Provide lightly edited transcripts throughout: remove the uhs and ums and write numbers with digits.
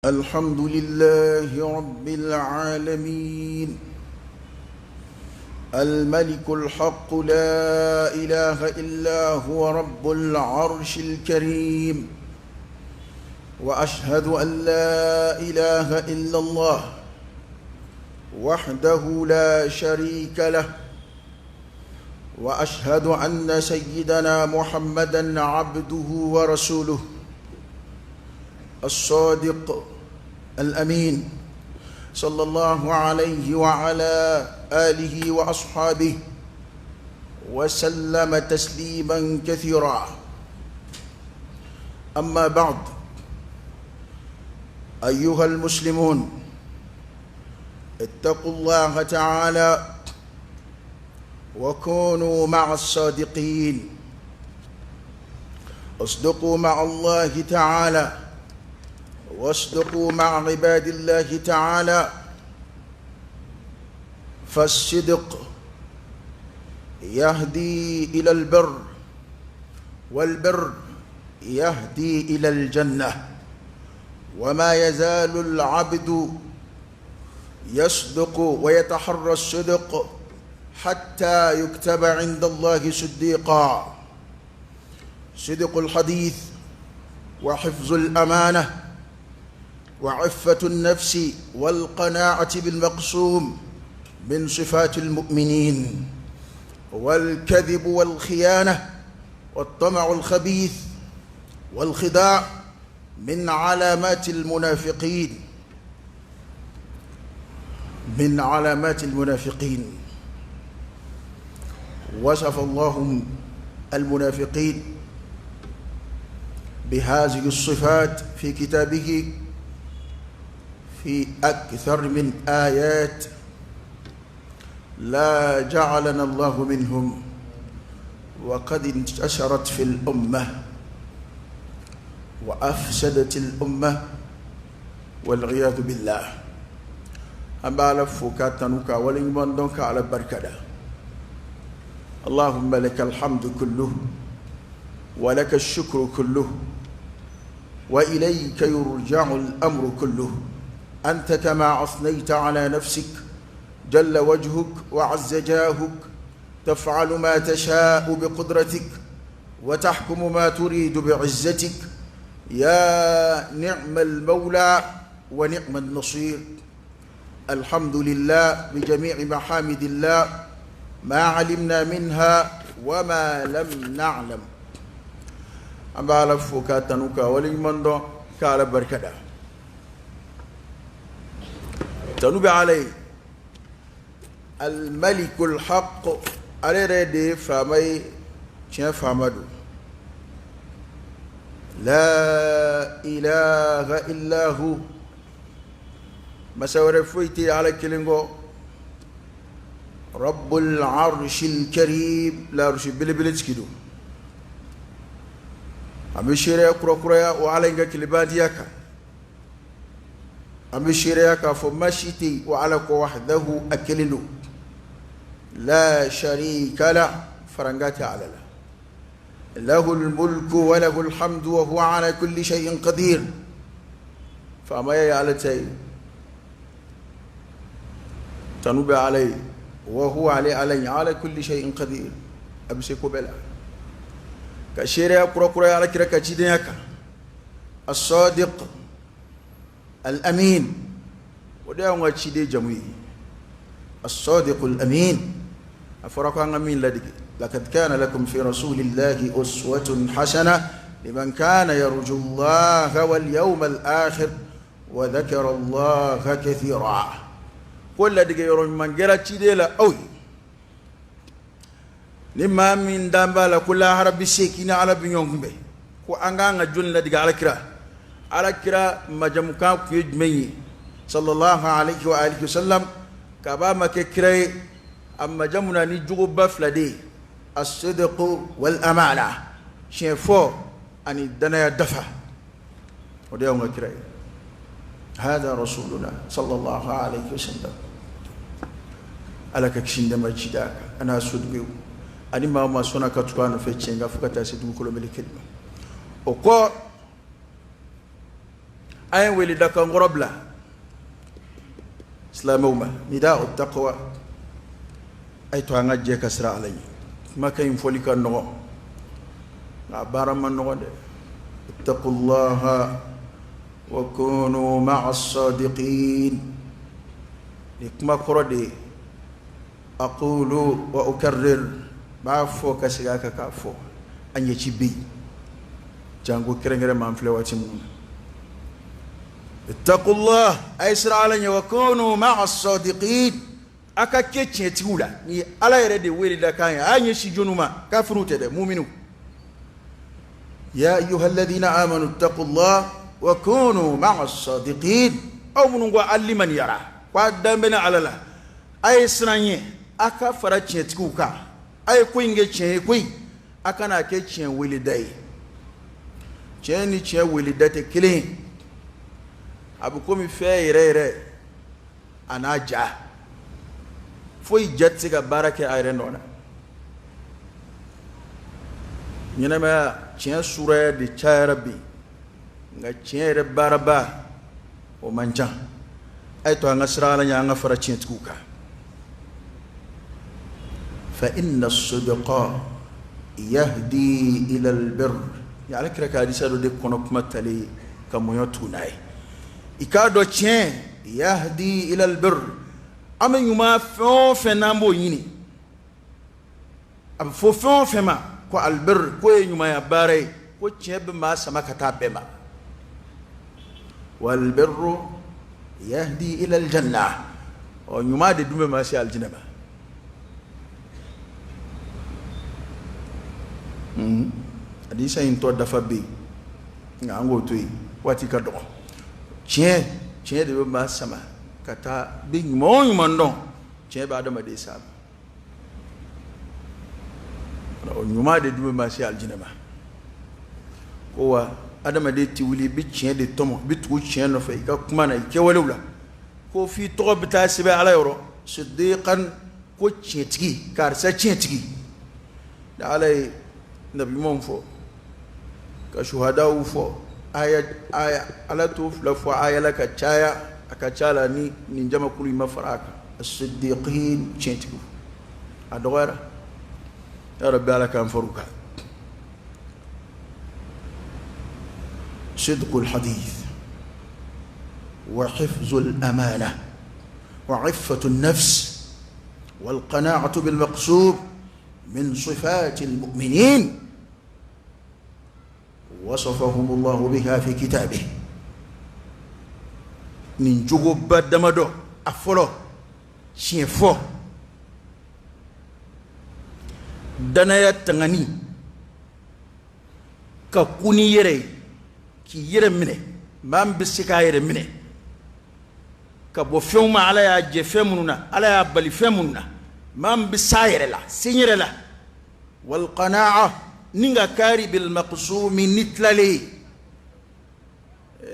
الحمد لله رب العالمين الملك الحق لا إله إلا هو رب العرش الكريم وأشهد أن لا إله إلا الله وحده لا شريك له وأشهد أن سيدنا محمدًا عبده ورسوله الصادق الأمين صلى الله عليه وعلى آله وأصحابه وسلم تسليما كثيرا. أما بعد، أيها المسلمون، اتقوا الله تعالى وكونوا مع الصادقين. اصدقوا مع الله تعالى واصدقوا مع عباد الله تعالى، فالصدق يهدي إلى البر والبر يهدي إلى الجنة. وما يزال العبد يصدق ويتحرى الصدق حتى يكتب عند الله صديقا. صدق الحديث وحفظ الأمانة وعفة النفس والقناعة بالمقسوم من صفات المؤمنين، والكذب والخيانة والطمع الخبيث والخداع من علامات المنافقين وصف الله المنافقين بهذه الصفات في كتابه في أكثر من آيات، لا جعلنا الله منهم، وقد انتشرت في الأمة وأفسدت الأمة والعياذ بالله. أما لفكاتنك ولمن دونك على بركة. اللهم لك الحمد كله ولك الشكر كله وإليك يرجع الأمر كله. أنت كما أثنيت على نفسك جل وجهك وعز جاهك، تفعل ما تشاء بقدرتك وتحكم ما تريد بعزتك. يا نعم المولى ونعم النصير. الحمد لله بجميع محامد الله، ما علمنا منها وما لم نعلم. أما لفكاتنك ولمن دون كال بركة تنوب عليه الملك الحق على ردي فامي تشين فامدو لا إله إلا هو. مساور فويتي على كلمه رب العرش الكريم، لا رش بلبلت كدو أمشيريا كروكرويا وعلى كلبادياك أمشيريا كفمشيتي وعلى وحده أكللو لا شريك له فرنجاتي على له الملك وله الحمد وهو على كل شيء قدير. فما يعلتي تنوب عليه وهو على كل شيء قدير. أبسكوا بلا كشيريا كروكرويا على كركاتيدياك الصادق الأمين. وده هو تشيدي جموي الصادق الأمين. أفرقوا عن أمين لديك. لقد كان لكم في رسول الله أسوة حسنة لمن كان يرجو الله واليوم الآخر وذكر الله كثيرا. كل لديك يرون من جرى تشيدي لا أوي لما من دامبالا كلها ربي سيكينا على بنيوم به وأنغان جون لديك على كرا مجموكا في جمعي صلى الله عليه وآله وسلم كباما ككري أما جمنا نجوب بفلدي الصدق والأمانة شيفو أن الدنيا دفع وديوم كري. هذا رسولنا صلى الله عليه وسلم. ألك كشين دم جداك أنا صدقه أني ما سونا كتوان في تشينغا فكتا سيدو كل ملك الكلمة. وقال أي ولدك غربلا سلاموما نداء التقوى أي توانا جيك أسرع علي ما كان فوليك النغو عبارة من النغو اتقوا الله وكونوا مع الصادقين لكما قردي أقول وأكرر بعفو كسياك كافو أن يجيبي جانغو كرنجر مانفلواتي مون اتقوا الله أيسر علي وكونوا مع الصادقين أكا كيتشي تقولا ني على يرد ويرد كاين أن يشجونوا ما كافروا تدى مؤمنوا يا أيها الذين آمنوا اتقوا الله وكونوا مع الصادقين أو منو علمن يرى قدامنا على الله أيسر علي أكا فراتشي تقوكا أي كوين جيتشي كوي أكا ناكيتشي ويلداي جاني تشي ويلداتي كلين abukomi fe ire anaja foi jatti ga barake ayre nona nyina ma cien sura de charabi nga cien re baraba o manja ay to nga srala nya nga fara cien tuka fa inna as-sidqa yahdi ila al-birr ya alakra ka hadisa do de kono kuma tali kamoyo tunai ikado tien yahdi ila albir ama yuma fon fenambo yini ab fo fon fema ko albir ko yuma ya bare ko tiebe ma sama kata bema wal birru yahdi ila aljanna o yuma de dume ma si aljanna ba hadisa in to dafa be ngango toyi wati ka do tiens de ma sama kata big mon mandon tiens ba dama de sab o nyuma de dum ma si aljinama ko wa adama de tiwili bi tiens de tomo bi tu tiens no fay ka kuma na ke walula ko fi to bita sibe ala yoro siddiqan ko tiens tigi kar sa tiens tigi da alay nabi mon fo ka shuhada u fo aya ala to flafu aya la kachaya akachala ni njama kulu mafaraka as-siddiqin chentu adawara ya rabbi ala kan faruka صدق الحديث وحفظ الأمانة وعفة النفس والقناعة بالمقصود من صفات المؤمنين وصفهم الله بها في كتابه من جوب بدمدو أفلو شيفو دنايا تغني كوني يري كي يري مني مام بسكا يري مني كبو فيوم على يا جفمنا على يا بلي فمنا مام بساير لا سينير لا والقناعة نيغا كاري بالمقسوم نتلالي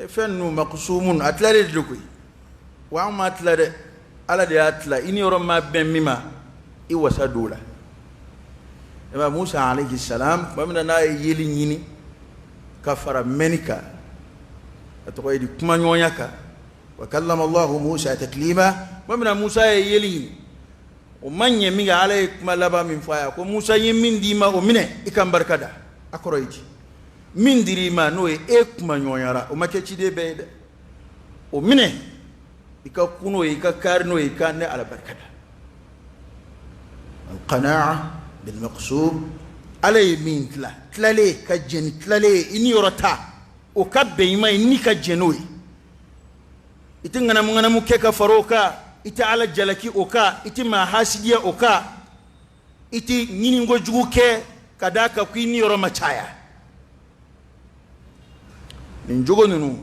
فنو مقسوم اتلالي دلوكي وعما اتلالي على دي اتلا إني رما بمما إيوسا دولا إما موسى عليه السلام ومن ناي يلي نيني كفر منكا أتقوي دي كما نيونيكا وكلم الله موسى تكليما ومن موسى يلي ومن يمي عليك ما لبا من فايا وموسى يمين ديما ومنه إكام بركدا أكرويتي من ديري ما نوي إك ما نيونيرا وما كيتشي دي بيد ومنه إكا كونو إكا كارنو إكا نه على بركدا القناعة بالمقصود على يمين تلالي كجن تلالي إني يرتا وكبي ما إني كجنوي إتنغنا مغنا مكيكا فروكا iti ala jalaki oka iti mahasidia oka iti nini ngojuke kadaka kwini yoro machaya ninjogo nunu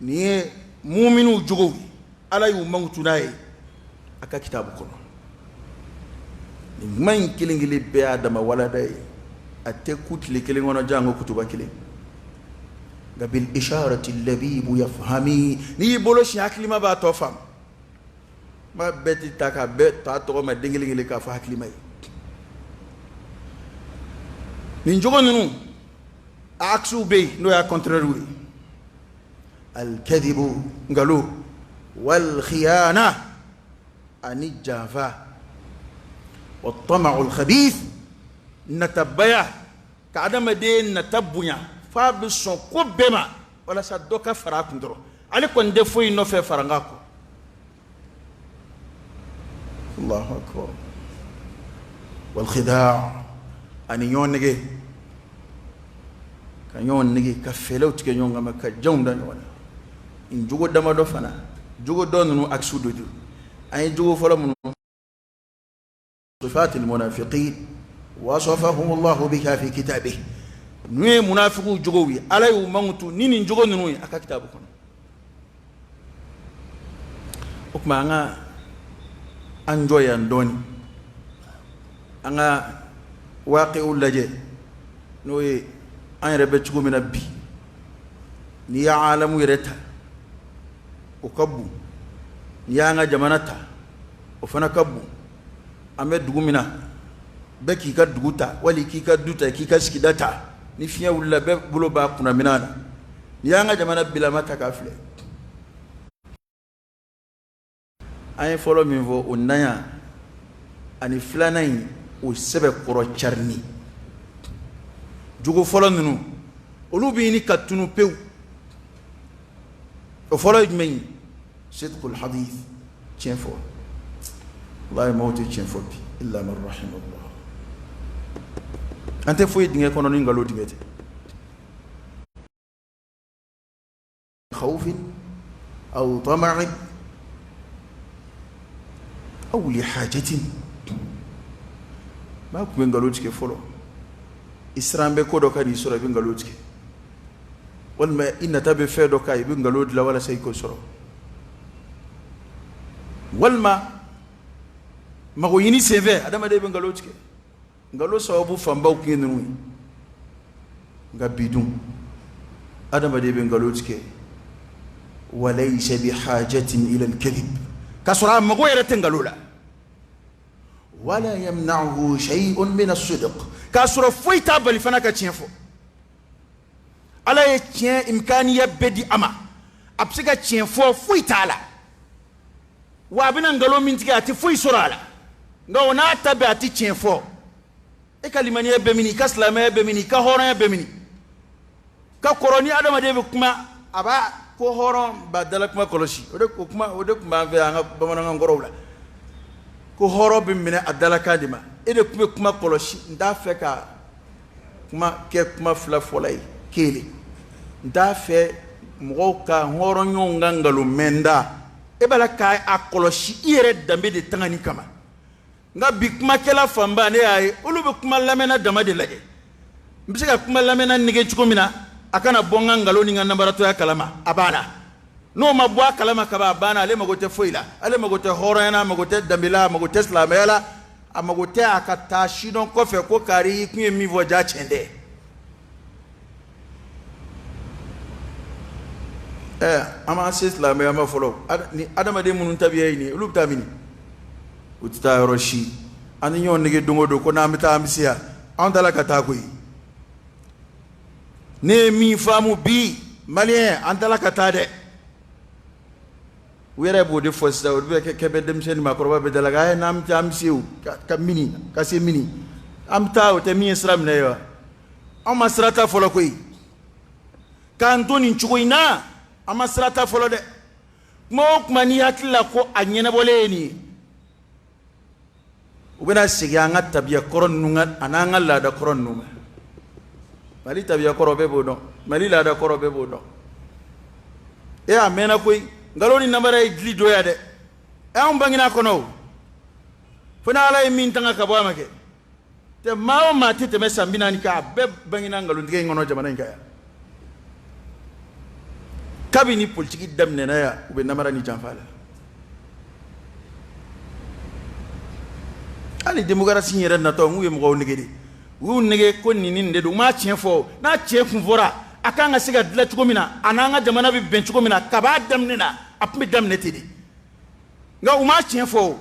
ni mu'minu jogo ala yu mangutunaye aka kitabu kono ni man kilingili be adama wala day atte kutli kilingono jango kutuba kiling gabil isharati allabibu yafhami ni boloshi aklima ba tofam ma beti taka bet ta to ma dingilingili ka fa haklimay ni jogo nunu aksu be no ya contraire wi الكذب قالوا والخيانة أني جافا والطمع الخبيث نتبيا كعدم دين نتبيا فابسون كوبما ولا صدق فراكم درو عليكم دفوي نوفي فرنغاكو الله أكبر والخداع أن يونجي كان يونجي كفلو تكن يونغ ما كجون دانوانا إن جوجو دما دفنا جوجو دونو أكسودو أي جوجو فلم صفات المنافقين وصفهم الله بها في كتابه نوي منافقو جوجوي على يومانتو نين جوجو نوي أكا كتابكم أكما أنا أنجوي أندوني أنا واقع لجي نوي أنا ربتشكو من أبي نيا عالم يرتا وكبو نيا أنا جمانتا وفنا كبو أمد دومنا بكي كدوتا ولي كي كدوتا كي كسكدتا نفيا ولا بلو باكنا منانا نيا أنا جمانا بلا ما تكافله أنا فولو من فو ونايا أني فلانين وسبب كرو تشرني جوجو فولو نو ولو بيني كاتونو بيو وفولو يجمعين صدق الحديث تشينفو الله يموت تشينفو إلا من رحم الله أنت فوي دنيا كونو نينغالو ديبيتي خوف أو طمع أو لحاجة ما كوين غالوتك فولو إسرام بكودو كان يسورا بين غالوتك والما إن تبي فيدو كاي بين غالود لا ولا سيكو سورا والما ما هو يني سيفي هذا ما ده بين غالوتك غالو سوابو فامباو كينوي غابيدون هذا ما ده بين غالوتك وليس بحاجة إلى الكذب كسرى ما هو يرتين غالولا ولا يمنعه شيء من الصدق كاسر فويتا بل فناك تشينفو على يتشين إمكانية بدي أما أبسكا تشينفو فويتا على وابنا نغلو منتك أتي فوي سرالا نغو ناتبع أتي تشينفو إكا لمن يبمني كسلام يبمني كهورا يبمني كقروني أدام دي بكما أبا كهورا بدلك ما كولوشي ودك ما في أنا بمنا نغرولا ko horo bi mine adala kadima ede kuma koloshi nda fe ka kuma fla folay kele nda fe mo ka horo nyonga ngalu menda e bala ka akoloshi ire dambe de tangani kama nga bi kuma kela famba ne ay ulu bi kuma lamena dama de lage mbisika kuma lamena nige chukomina akana bonga ngalo ni ngana barato ya kalama abana no mabwa kalama kaba bana ale magote foila ale magote horana magote dambila magote slamela amagote akata shidon kofe ko kari kunye mivo ja chende ama slamela ma folo ni adama de munun tabiye ni lubta mini utita roshi ani nyon nige dongo do ko na mita amsia on dala kata ko ne mi famu bi malien an dala kata de wera bo de fosta o be ke be dem sen ma ko ba be dalaga ay nam tam siu ka mini ka se mini am taw te mi islam ne yo am masrata folo koy kan toni chukoina am masrata folo de mok mani hatla ko anyena boleni ubena siga nga tabiya koron nunga ananga la da koron nunga mali tabiya korobe bodo mali la da korobe bodo e amena koy ngaloni namara idli doya de e on bangina kono fona ala min tanga ka ba make te mawo mati te mesambina ni ka be bangina ngalon dige ngono jamana ngaya kabini politiki damne na ya ube namara ni jamfala ali demokrasi nyere na to nguye mo ngede wu nege ko ni ninde do ma tienfo na tienfo vora akanga siga dila chukomina ananga jamana bi ben chukomina kaba damne na apmi damne tidi nga uma tienfo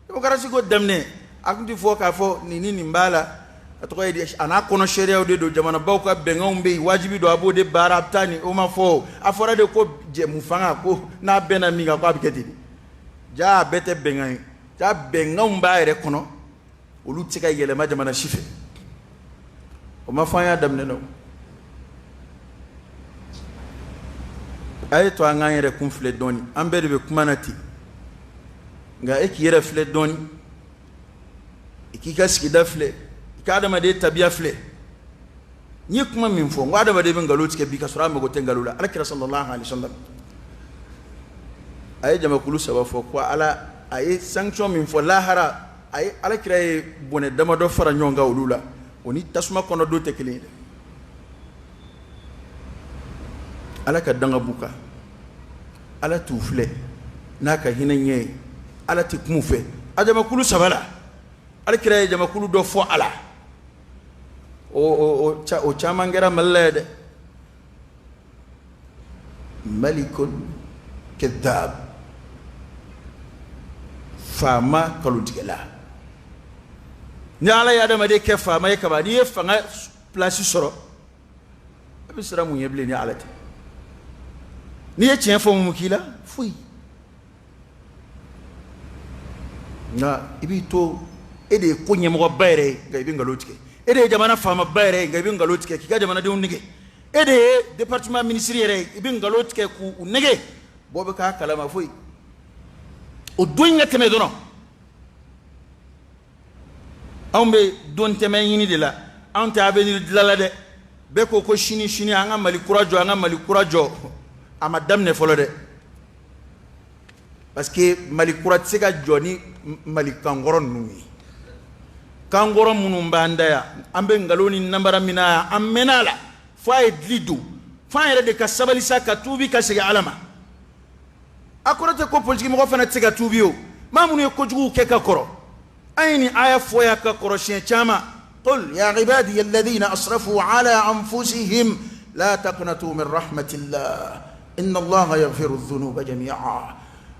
demokrasi ko damne akundi fo ka fo ni mbala atoka idi ana kono sharia de do jamana bawka bengom be wajibi do abode barabtani o ma fo afora de ko je mufanga ko na bena minga ko abiketi ja bete bengai ja bengom ba ere kono olu tika yele ma jamana shife o ma fanya damne no ay to anga yere kum fle doni ambere be kumanati nga eki yere fle doni ikika skida fle kada ma de tabia fle ni kuma min fo ngada ba de ben galo tike bi ka sura me go tengalula alakira sallallahu alaihi wasallam ay jama kulu saba fo ko ala ay sanction min fo lahara ay alakira e bone dama do fara nyonga ulula oni tasuma kono do tekele alaka danga buka ala tufle naka hinanye ala tikmufe ajama kulu sabala alakira e jama kulu do fo ala o chamangera malede malikun kadhab fama kalutigela ni ala ya dama de ke fama ya kaba ni fanga place soro abisra mu yeble ni alati ni ye tien fo mu kila fui na ibito ede ko nyemo bayre ga ibi ngalotike ede jamana fama bayre ga ibi ngalotike kika jamana de unige ede département ministériel ibi ngalotike ku unige bobe ka kalama fui o doinga teme dono ambe don teme yini de la ante avenir de la de be ko ko shini anga mali kurajo ama damne folo de parce que mali kurat sega joni mali kangoron numi kangoron munum banda ya ambe ngaloni nambara mina ammenala fa edlidu fa yere de kasabali saka tubi kasega alama akorate ko politique mo fana tsega tubio mamunu ko jugu keka koro ayni aya foya ka koro shen chama qul ya ibadi alladhina asrafu ala anfusihim la taqnatu min rahmatillah inna allaha yaghfiru dhunuba jami'a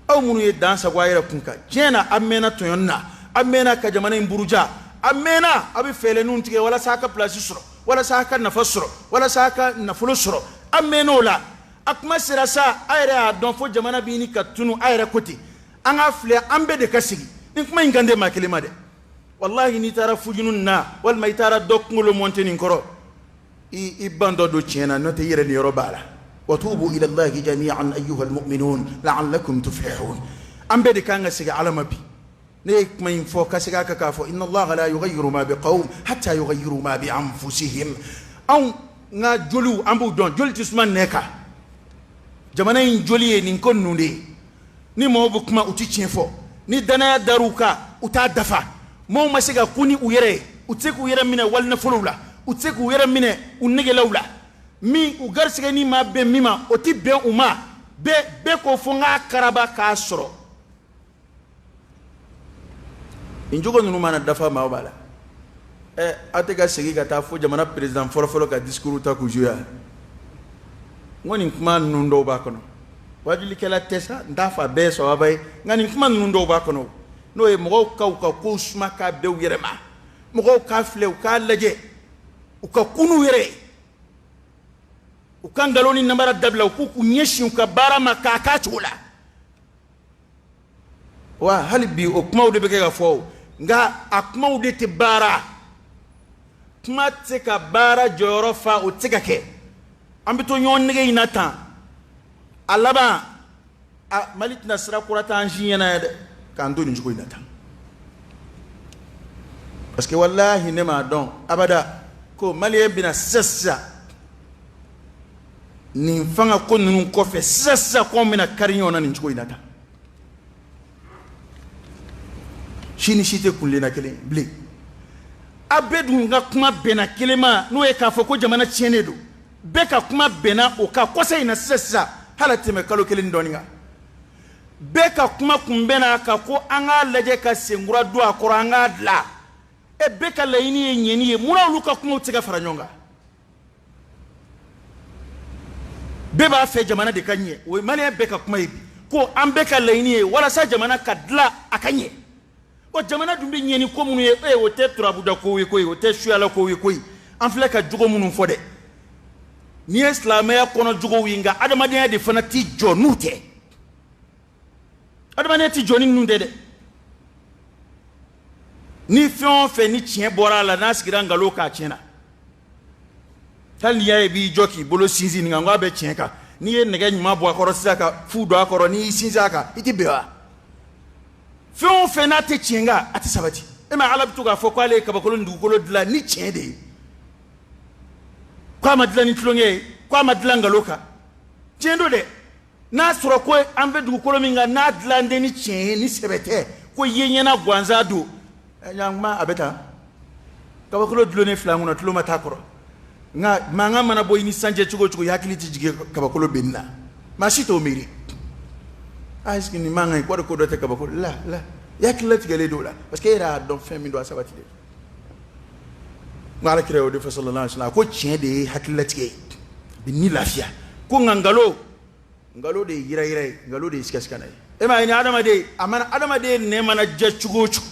aw munu yedansa gwayira kunka jena amena toyonna amena ka jamana imburuja amena abi fele nun tige wala saka place suro wala saka nafasro wala saka nafulusro amena la akma sirasa ayra don fo jamana bini katunu ayra koti anga fle ambe de kasigi nin kuma ingande makelema de wallahi ni tara fujunun na wal may tara dokngolo monteni koro i bando do chena note yere ni robala wa tubu ila allahi jami'an ayyuhal mu'minun la'allakum tuflihun ambe de kanga siga alama bi ne kuma info kasiga ka kafo inna allaha la yughayyiru ma biqawm hatta yughayyiru ma bi anfusihim aw nga jolu ambu don joltisman neka jamana in joliye nin kon nunde ni mo bu kuma uti chenfo ni dana daruka uta dafa mo masiga kuni uyere uteku uyere mine walna fulula uteku uyere mine unege lawla mi ugarsiga ni ma be mima oti be uma be ko fonga karaba ka soro injogo nunu mana dafa ma bala atega segi ka ta fo jamana president folo ka discours ta ku juya ngoni kuma nundo ba kono wajuli kala tesa ndafa be so abay ngani kuma nundo ba kono no e mo ka ko suma ka be yerema mo ka fle ka laje ka kunu yere u kan galoni nambara dabla ku nyeshi ka barama ka ka chula wa halbi o kuma de be ka fo nga akuma de te bara kuma te ka bara joro fa o te ka ke ambito nyon nige inata alaba malit nasra kurata anjiyana de kanto ni juko inata parce que wallahi ne ma don abada ko malien bina sessa ni fanga ko nunu ko fe sessa ko mina karinyona ni juko inata shini shite kulena kele ble abedu nga kuma bena kelema no e ka fo ko jamana chienedo beka kuma bena o ka kosa ina sessa halate me kalo kelin doninga beka kuma kumbena ka ko anga leje ka sengura do akoro anga dla e beka laini nyeni muna luka kuma utega faranyonga beba fe jamana de kanye o mali beka kuma ibi ko ambeka laini wala sa jamana ka dla akanye o jamana dun bɛ ɲɛni ko minnu ye o tɛ turabuda kow ye koyi o tɛ suyala kow ye koyi an filɛ ka jogo minnu fɔ dɛ n'i ye silamɛya kɔnɔ jogow ye nka adamadenya de fana t'i jɔ n'u tɛ adamadenya t'i jɔ ni ninnu tɛ dɛ ni fɛn o fɛn ni tiɲɛ bɔra a la n'a sigira nkalon k'a tiɲɛna hali n'i y'a ye b'i jɔ k'i bolo sinsin nin kan k'a bɛ tiɲɛ kan n'i ye nɛgɛ ɲuman bɔ a kɔrɔ sisan ka fu don a kɔrɔ n'i y'i sinsin a kan i tɛ bɛn wa fɛn o fɛn n'a tɛ tiɲɛ kan a tɛ sabati e ma ala bɛ to k'a fɔ k'ale ye kabakolo ni dugukolo dilan ni tiɲɛ de ye k'a ma dilan ni tulonkɛ ye k'a ma dilan nkalon kan tiɲɛ don dɛ n'a sɔrɔ ko an bɛ dugukolo min kan n'a dilan tɛ ni tiɲɛ ye ni sɛbɛ tɛ ko ye ɲɛna gansan don ɲankuma a bɛ tan kabakolo dulonnen fila kɔnɔ tulo ma taa kɔrɔ nka mankan mana bɔ i ni sanjɛ cogo o cogo i hakili tɛ jigin kabakolo benni na maa si t'o miiri est-ce que nin mankan in ko de ko dɔ tɛ kabakolo la i hakili latigɛlen don o la parce que e yɛrɛ y'a dɔn fɛn min don a sabatilen n ko alakira y'o de fɔ sallallahu alaihi wa sallam ko tiɲɛ de ye hakililatigɛ ye bi ni lafiya ko nka nkalon de ye yira ye nkalon de ye sikasikana ye e m'a ye ni adamaden a mana adamaden nɛ mana jɛ cogo o cogo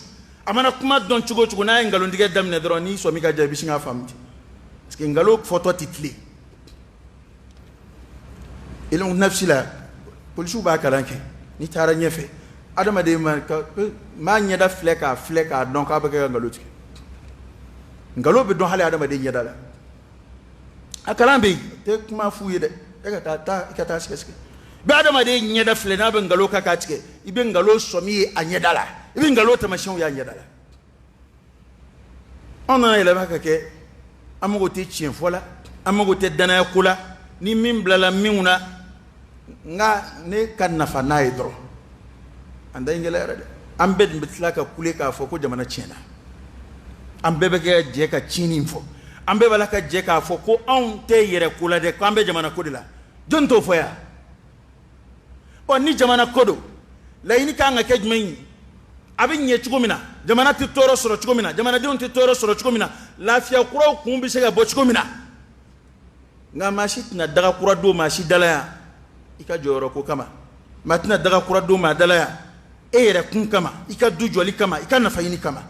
a mana kuma dɔn cogo o cogo n'a ye nkalontigɛ daminɛ dɔrɔn n'i sɔmi ka ja i bɛ sin k'a faamu ten parce que nkalon fɔtɔ tɛ tilen ilmu nafsi la polisiw b'a kalan kɛ n'i taara ɲɛfɛ adamaden maa ɲɛda filɛ k'a dɔn k'a bɛ kɛ ka nkalon tigɛ nkalon bɛ dɔn hali adamaden ɲɛda la a kalan bɛ yen tɛ kuma f'u ye dɛ e ka taa sɛgɛsɛgɛ bɛ adamaden ɲɛda filɛ n'a bɛ nkalon k'a tigɛ i bɛ nkalon sɔmi ye a ɲɛda la i bɛ nkalon taamasiyɛnw y'a ɲɛda la anw nana yɛlɛma ka kɛ an mago tɛ tiɲɛ fɔ la an mago tɛ danaya ko la ni min bilala minw na nka ne ka nafa n'a ye dɔrɔn an da in gɛlɛyara dɛ an bɛɛ tun bɛ tila ka kule k'a fɔ ko jamana tiɲɛna an bɛɛ bɛ kɛ jɛ ka tiɲɛni fɔ an bɛɛ b'a la ka jɛ k'a fɔ ko anw tɛ yɛrɛ ko la dɛ k'an bɛ jamana ko de la jɔn t'o fɔ yan ɔ ni jamana ko don laɲini kan ka kɛ jumɛn ye a bɛ ɲɛ cogo min na jamana tɛ tɔɔrɔ sɔrɔ cogo min na jamanadenw tɛ tɔɔrɔ sɔrɔ cogo min na lafiya kuraw kun bɛ se ka bɔ cogo min na nka maa si tɛna daga kura don maa si dala yan i ka jɔyɔrɔ ko kama maa tɛna daga kura don maa dala yan e yɛrɛ kun kama i ka du jɔli kama i ka nafa ɲini kama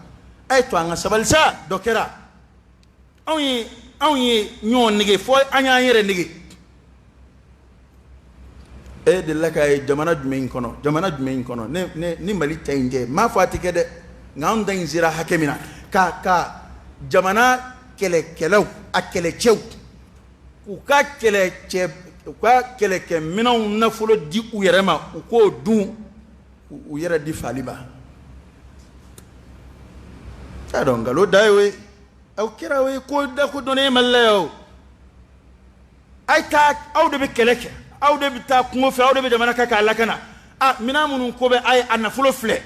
a ye to an ka sabali sa dɔ kɛra anw ye ɲɔgɔn nege fɔ an y'an yɛrɛ nege e delila k'a ye jamana jumɛn in kɔnɔ ni mali ta in tɛ m'a fɔ a tɛ kɛ dɛ nka anw ta in sera hakɛ min na ka jamana kɛlɛkɛlaw a kɛlɛcɛw u ka kɛlɛkɛminɛnw nafolo di u yɛrɛ ma u k'o dun u yɛrɛ di fali ma t'a dɔn nkalon da ye o ye aw kɛra o ye ko dakodɔnnen ye mali la yan o a ye taa aw de bɛ kɛlɛ kɛ aw de bɛ taa kungo fɛ aw de bɛ jamana kan k'a lakana minɛn minnu ko bɛ a ye a nafolo filɛ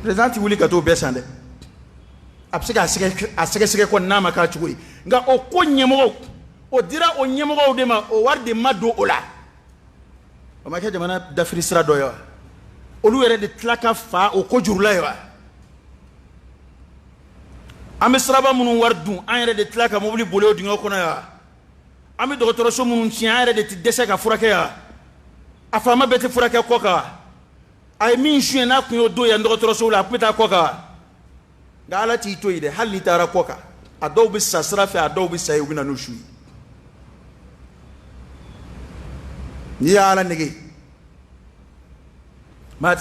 président ti wuli ka t'o bɛɛ san dɛ a bɛ se k'a sɛgɛsɛgɛ kɔni n'a ma k'a cogo ye nka o ko ɲɛmɔgɔw o dira o ɲɛmɔgɔw de ma o wari de ma don o la o ma kɛ jamana dafiri sira dɔ ye wa olu yɛrɛ de tila ka fa o ko jurula ye wa an bɛ siraba minnu wari dun an yɛrɛ de tila ka mobili boli o dingɛ kɔnɔ ye wa an bɛ dɔgɔtɔrɔso minnu tiɲɛ an yɛrɛ de tɛ dɛsɛ ka furakɛ wa a faama bɛɛ tɛ furakɛ kɔ kan wa a ye min suɲɛ n'a kun y'o don yan dɔgɔtɔrɔsow la a kun bɛ taa kɔ kan wa nka ala t'i to yen dɛ hali n'i taara kɔ kan a dɔw bɛ sa sira fɛ a dɔw bɛ sa yen u bɛ na n'u su ye n'i y'a ala nege maa tɛ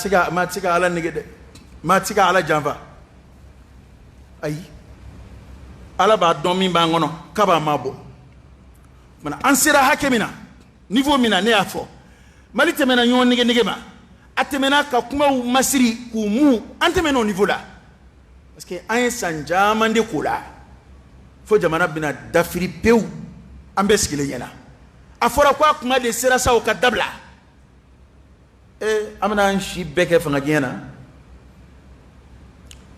se ka ala nege dɛ maa tɛ se ka ala janfa ayi ala b'a dɔn min b'an kɔnɔ k'a b'a ma bɔ an sera hakɛ min na niveau min na ne y'a fɔ mali tɛmɛna ɲɔgɔn nege ma a tɛmɛna ka kumaw masiri k'u mu an tɛmɛna o niveau la parce que an ye san caman de k'o la fo jamana bɛna dafiri pewu an bɛɛ sigilen ɲɛna a fɔra ko a kuma de sera sa o ka dabila an bɛna an si bɛɛ kɛ fanga diɲɛ na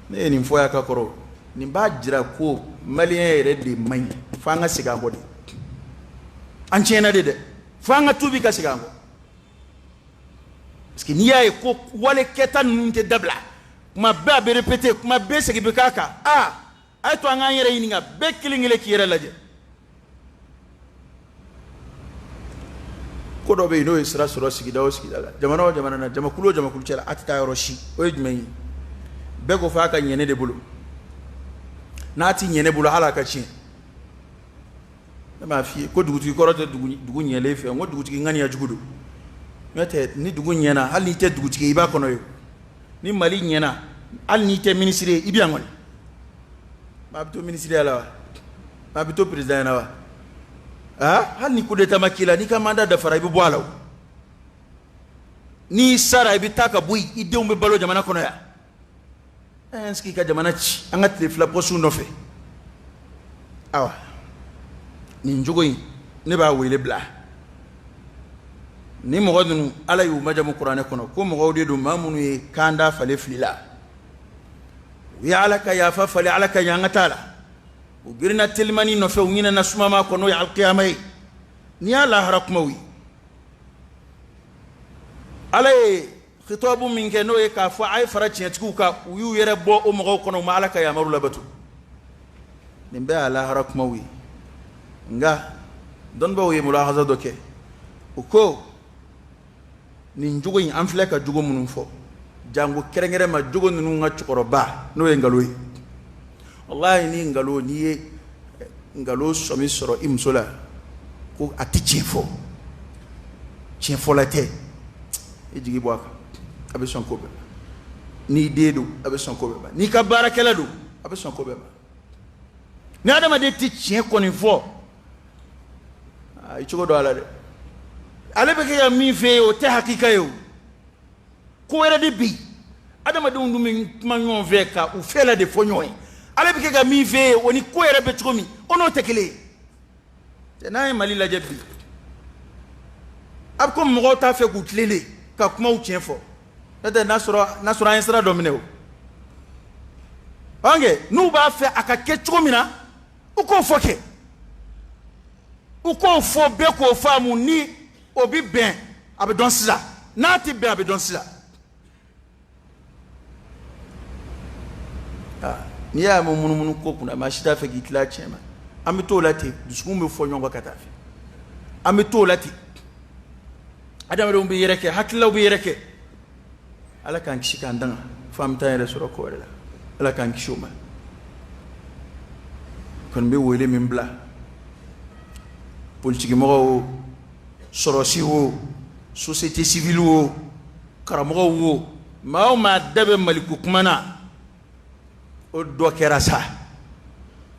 ne ye nin fɔ y'a ka kɔrɔ nin b'a jira ko maliyɛn yɛrɛ de man ɲi fo an ka segin an kɔ de an tiɲɛna de dɛ fo an ka tuubi ka segin an kɔ parce que n'i y'a ye ko wale kɛta ninnu tɛ dabila kuma bɛɛ a bɛ répété kuma bɛɛ segin bɛ k'a kan a ye to an k'an yɛrɛ ɲininka bɛɛ kelen kelen k'i yɛrɛ lajɛ ko do be no isra soro sigida o sigida la jamana o jamana na jamakulu cela atita yoroshi o yidmei be ko fa ka nyene de bulu nati nyene bulu halaka chi ma fi ko duguti ko rote dugu nyele fe ngo duguti ngani ya jugudu mete ni dugu nyena hal ni te duguti iba kono yo ni mali nyena hal ni te ministre ibi angol ma bito ministre ala ma bito president na wa hal ni kudeta makila ni ka manda da fara ibi bwalaw ni sara ibi taka bui ideu be balo jamana kono ya enski ka jamana ci anga tlefla posu nofe awa ni njogoyi ne ba wele bla ni mo godunu ala yu majamu qur'ane kono ko mo godi do mamunu e kanda fale flila ya alaka ya fa fale alaka ya ngatala o girna tilmani no fe ngina nasuma ma kono ya alqiyamai ni ala harakmawi ala khitabu min ke no e ka fa ay farachi etku ka yu yere bo o mo kono ma alaka ya maru labatu nimbe ala harakmawi nga don ba wi mulahaza doke uko ni njugo yin amfle ka jugo munun fo jangu kerengere ma jugo nunu nga chukoro ba no e ngalo yi wallahi ni ngalo ni e ngalo somi soro imsola ko ati chefo la te e jigi boaka abe son ko be ni dedu abe son ko be ni ka barakela do abe son ko be ni adama de ti chien ko ni fo ay chugo do ala de ale be ke ya mi fe o te hakika yo ko era de bi adama de ndum ma nyon ve ka u fela de fo nyon ale be ke ga mi fe oni ko era be chugo mi ono tekele te nay mali la jebi ab ko mo ta fe ku tlele ka kuma u chien fo ete nasura insra domine o ange nu ba fe aka ke chugo mi na u ko fo ke ou qu'on faut bien qu'on fasse ni obi ben abe don sila nati ben abe don sila ni ya mo munu ko kuna mashita fe gitla chema amito lati dusku me fo nyonga katafi amito lati adam do mbi yereke hakilla bi yereke ala kan kishika ndanga famta yere soro ko wala ala kan kishuma kon be wele min bla politique mo sorosi wo société civile wo karamo wo ma dabe maliku kumana o dokera sa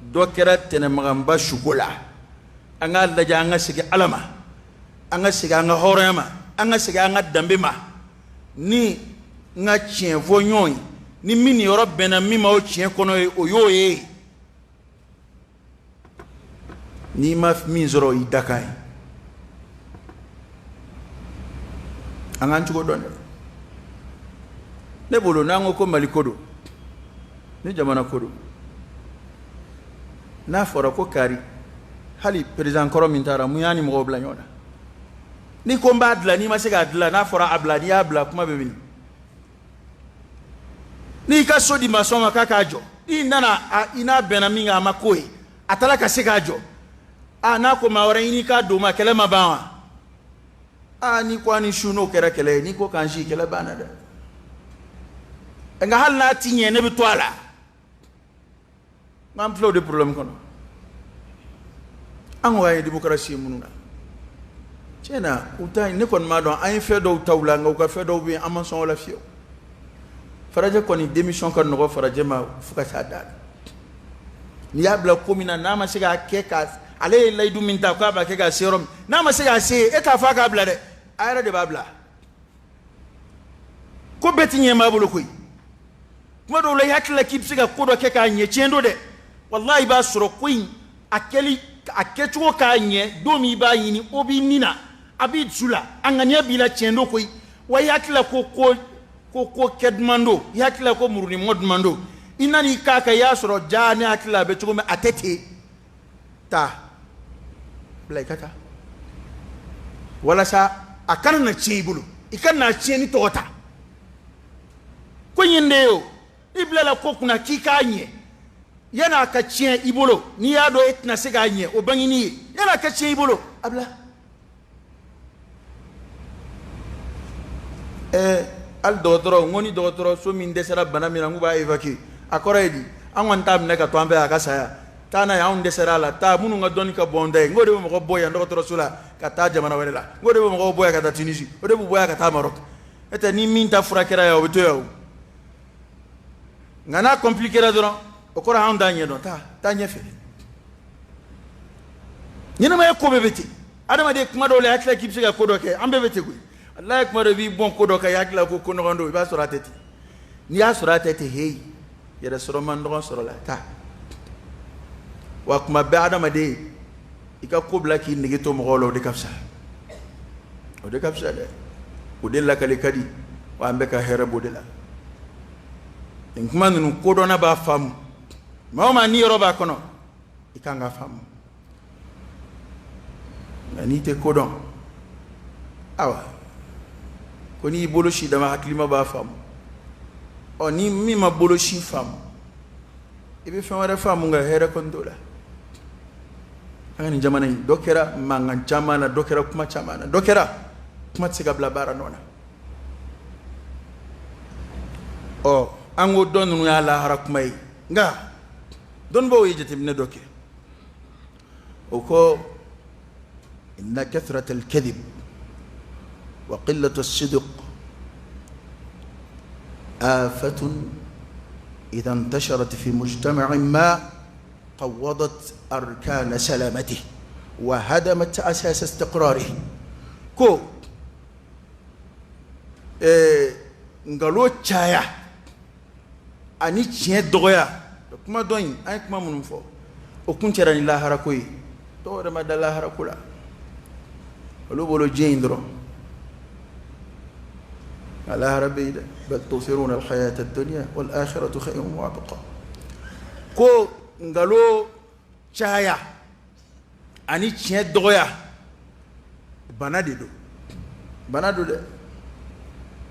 dokera tene magamba shugola anga laja anga sigi alama anga sigi anga horema anga sigi anga dambe ma ni nga chien vonyon ni mini Europe bena mi ma o chien kono o yoye ni ma min zoro i dakai angan chugo don ne bolo nango ko malikodo ni jamana kodo na fora ko kari hali president koro min tara mu yani mo bla nyona ni ko mbadla ni ma sega adla na fora abla ni abla kuma be bini ni ka sodi masoma kakajo ina bena minga makoi atala ka sega jo na ko mawara ini ka do ma kele mabawa ni ko ani shuno kere kele ni ko kanji kele bana da nga hal na tinye ne bitwala mam flow de problem kono an waye demokrasi mununa cena utai ne kon ma don ay fe do tawla nga ko fe do bi amanson wala fio faraje koni démission kan no faraje ma fuka sada ni abla komina na ma siga keka ale laydu min ta ko ba ke ga serum na ma siga se e ka fa ka bla de ayra de babla ko betinye ma bulu koy kuma do lay hakla kip siga ko do ke ka nye chendo de wallahi ba soro koy akeli akechuo ka nye do mi ba yini obi nina abi zula anganya bila chendo koy wa yakla ko kedmando yakla ko muruni modmando inani kaka ya soro jani akla be chugo me atete ta blaikata wala sa akana na chibulu ikana cheni tota ko yinde yo iblela ko kuna kikanye yana ka chien ibolo ni yado etna seganye o bangini yana ka chien ibolo abla al dotoro ngoni dotoro so min desera bana mina nguba evaki akora edi anwan tab ne ka to ambe aka saya tana ya on desera la ta munu nga doni ka bonde ngode mo ko boya dotoro sula ka ta jamana wala ngode mo ko boya ka ta Tunisie ngode mo boya ka ta Maroc eta ni min ta furakera ya obeto ya ngana compliquer la doron okora handa nyedo ta nyefe nyina ma ko bebeti adama de kuma dole hakla kibse ga kodo ke ambe bete ku Allah kuma do bi bon kodo ka yakla ko kono gondo ba sura tete ni ya sura tete hey ya sura man do sura la ta wa kuma be adama de ika ko blaki nigi to mo golo de kapsa o de kapsa de o de la kale kadi wa ambe ka hera bodela en kuma nu kodo na ba fam ma ni roba kono ikanga fam ni te kodon awa koni boloshi dama haklima ba fam o ni mi ma boloshi fam ibe famara fam nga hera kondola angani jamana dokera mangan jamana dokera kuma chamana dokera kuma tsika blabara nona o ango donu ya la harakmai nga don bo yejete ne doke o ko إن كثرة الكذب وقلة الصدق آفة إذا انتشرت في مجتمع ما قوضت أركان سلامته وهدمت أساس استقراره كو نقولوا تشايا أني تشين دوغيا كما دوين أي كما منفو وكنت راني لا هركوي تو رما دلا هركولا ولو بولو جيندرو على ربي بل توفرون الحياة الدنيا والآخرة خير وابقى كو نغالو شايا أني تشين دوغيا بنادو ده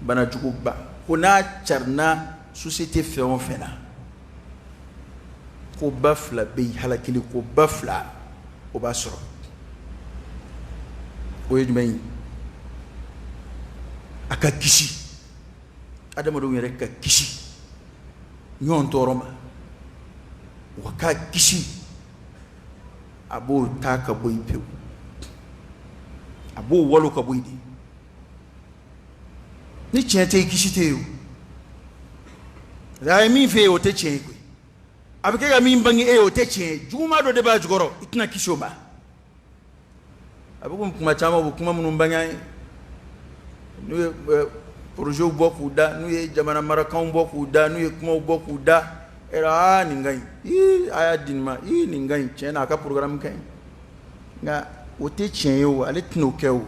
بنا جوكوبا كنا تشرنا سوسيتي فيون فينا كو بافلا بي هلاكيلي كو بافلا وباسرو oyejumai aka kishi adama do yere ka kishi nyon toroma waka kishi abo taka boy pew abo wolo ka boydi ni chete kishi teyo da mi fe o te chen ko abike ga mi mbangi e o te chen juma do de ba jugoro itna kishoma abukum kuma chama bukuma munumbanya nu projet boku da nu ye jamana marakan boku da nu ye kuma boku da era ningai aya dinma ningai chena ka program kai nga wote chenyo aletno kew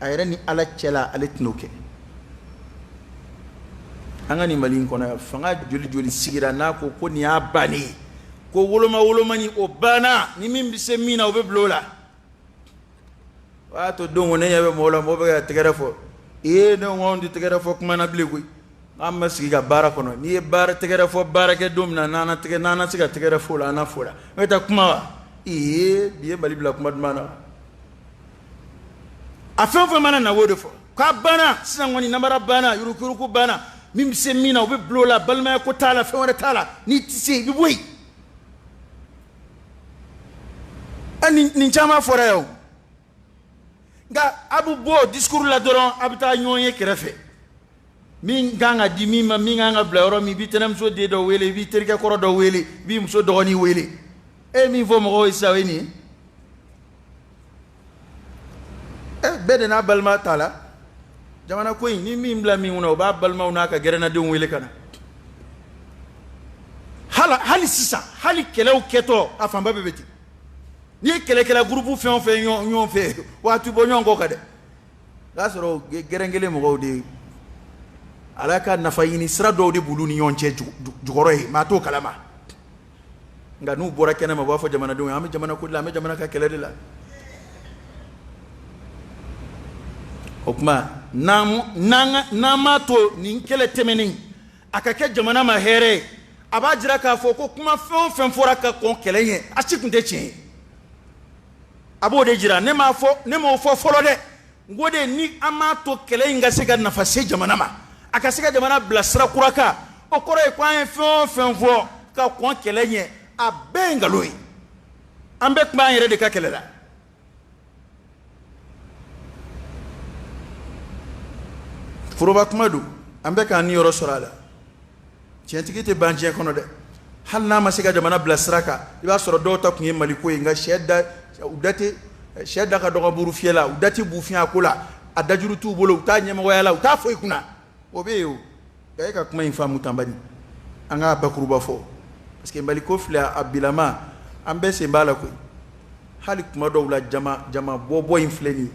ayra ni ala chela aletno ke angani malin kona fanga joli sigira na ko ni abani ko woloma ni obana ni mimbise mina obeblola wato dongo ne yabe mola mo be tegere fo no ngondi tegere fo kuma na blegu amma siga bara kono ni bara tegere fo bara ke domna nana siga tegere fo la na fola meta kuma biye bali bla kuma mana afenfo mana na wodo fo ka bana sina ngoni namara bana yurukuruku bana mimse mina obe blola balma ko tala fe wona tala ni tise bi boy ani ni chama fora yo nga abu bo discours la doron abita nyonye kerefe min ganga di mima min ganga bloro mi bitenam so de do wele bi terke koro do wele bi mso do ni wele mi vo mo isa weni bede na balma tala jamana ko ni mi mbla mi uno ba balma una ka gerena de wele kana hali sisa hali kelew keto afamba bebeti ni kele groupe fe nyon fe watu bo nyon ko kade la soro gerengele mo godi alaka nafayini sira do de bulu ni nyon che jugoro e ma to kalama nga nu bora kena ma ba fo jamana do am jamana ko la me jamana ka kele de la okma nama to ni kele temeni akake jamana ma here abajira ka fo ko kuma fen fora ka kon kele yen achikunte chen abo de jira ne ma fo folo de ngode ni amato kele inga sega na fase jamana ma akasega jamana blasra kuraka okoro e kwa fenfo ka kwa kele nye abenga loyi ambe kuma yere de ka kele la furoba kuma du ambe ka ni yoro sorala tientiki te banje kono de hal na masega jamana blasra ka iba soro do ta kunye maliko inga shedda udate shedda ka dogo buru fiela udati bu fiya kula adajuru tu bolo uta nyema wayala uta foi kuna obeyo gaye ka kuma infa mutambani anga bakuruba fo parce que maliko fla abilama ambe se mbala ko hali kuma do la jama bobo infleni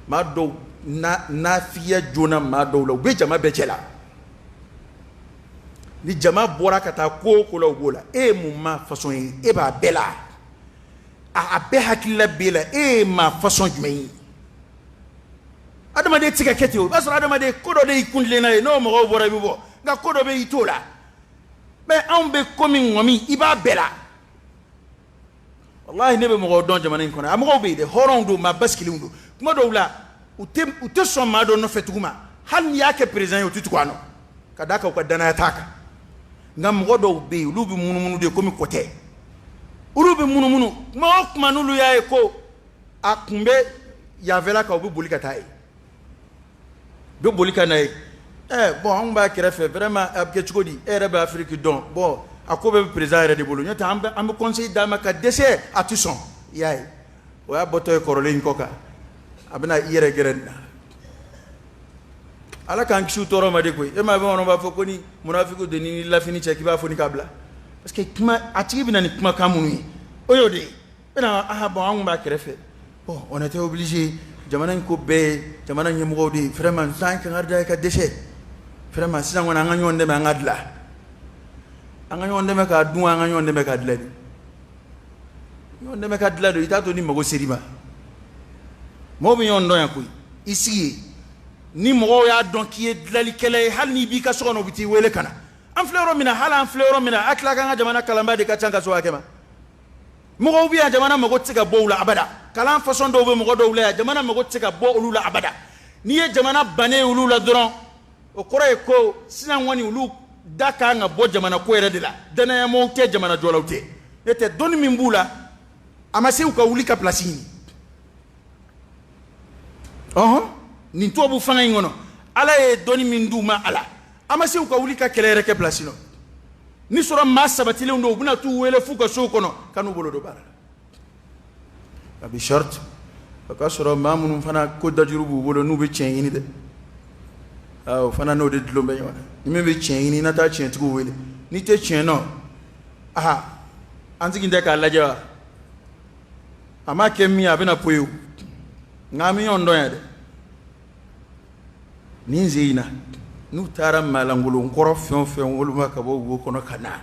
ma do na fiya jona ma do la be jama be cela ni jama bora kata ko ko la gola e mumma façon e ba bela a be hakilla bela e ma façon jumai adama de tika kete o basra adama de kodo de ikundle na no mo bora bibo nga kodo be itola mais on be komi ngomi iba bela wallahi nebe mo don jamana en kono am go be de horon do ma baskili ndo kuma do la ute so ma do no fetuguma han yake president yo tutukwano kadaka ko dana taka ngam go do be lubi munumunu de komi kote urubi munumunu ma okuma nulu yae ko akumbe yavela ka obi bolika tai do bolika nay bon on ba krefe vraiment abke chukodi rebe afrique don bon akobe président de bolo nyata am conseil dama ka décès à Tousson yaay wa botoy korolin koka abna yere gerenda ala kan kishu toro ma de koy e ma be wono ba fokoni munafiku de ni la fini cheki ba foni kabla parce que kuma atigi bina ni kuma kamunu oyode bena bon on ba krefe bon on était obligé jamana ko be jamana nyemgo de vraiment 5 ngarda ka décès vraiment si ngona nganyo ndeme ngadla anganyo ndeme ka du anganyo ndeme ka dladi yo ndeme ka dlado itato ni mago serima mo bi yon don yakoy ici ni mo ya don ki e dlali kele hal ni bi ka sono biti wele kana am flero mina hala am flero mina akla ka jamana kalamba de ka tanga so akema mo bi jamana mago tsiga bowla abada kalam façon do be mo do wala jamana mago tsiga bo ulula abada ni e jamana bane ulula dron o kore ko sinan woni ulu daka nga bo jamana ko ere de la dana ya mo te jamana jolawte ete doni mimbula amase u ka wuli ka place ni ni to bu fanga ngono ala e doni mindu ma ala amase u ka wuli ka kelere ke place no ni sura masabati le ndo buna tu wele fu ka so kono kanu bolo do bara abi shart ka sura mamun fana ko dajuru bu bolo nu be chen ni de aw fana no de dlombe yona ni me be chen ni na ta chen tugo wele ni te chen no aha anzigi ndeka laja ama kemi abena poyo ngami yondo ya de ni zeina nu tara malangulu nkoro fion woluma ka bo go kono kana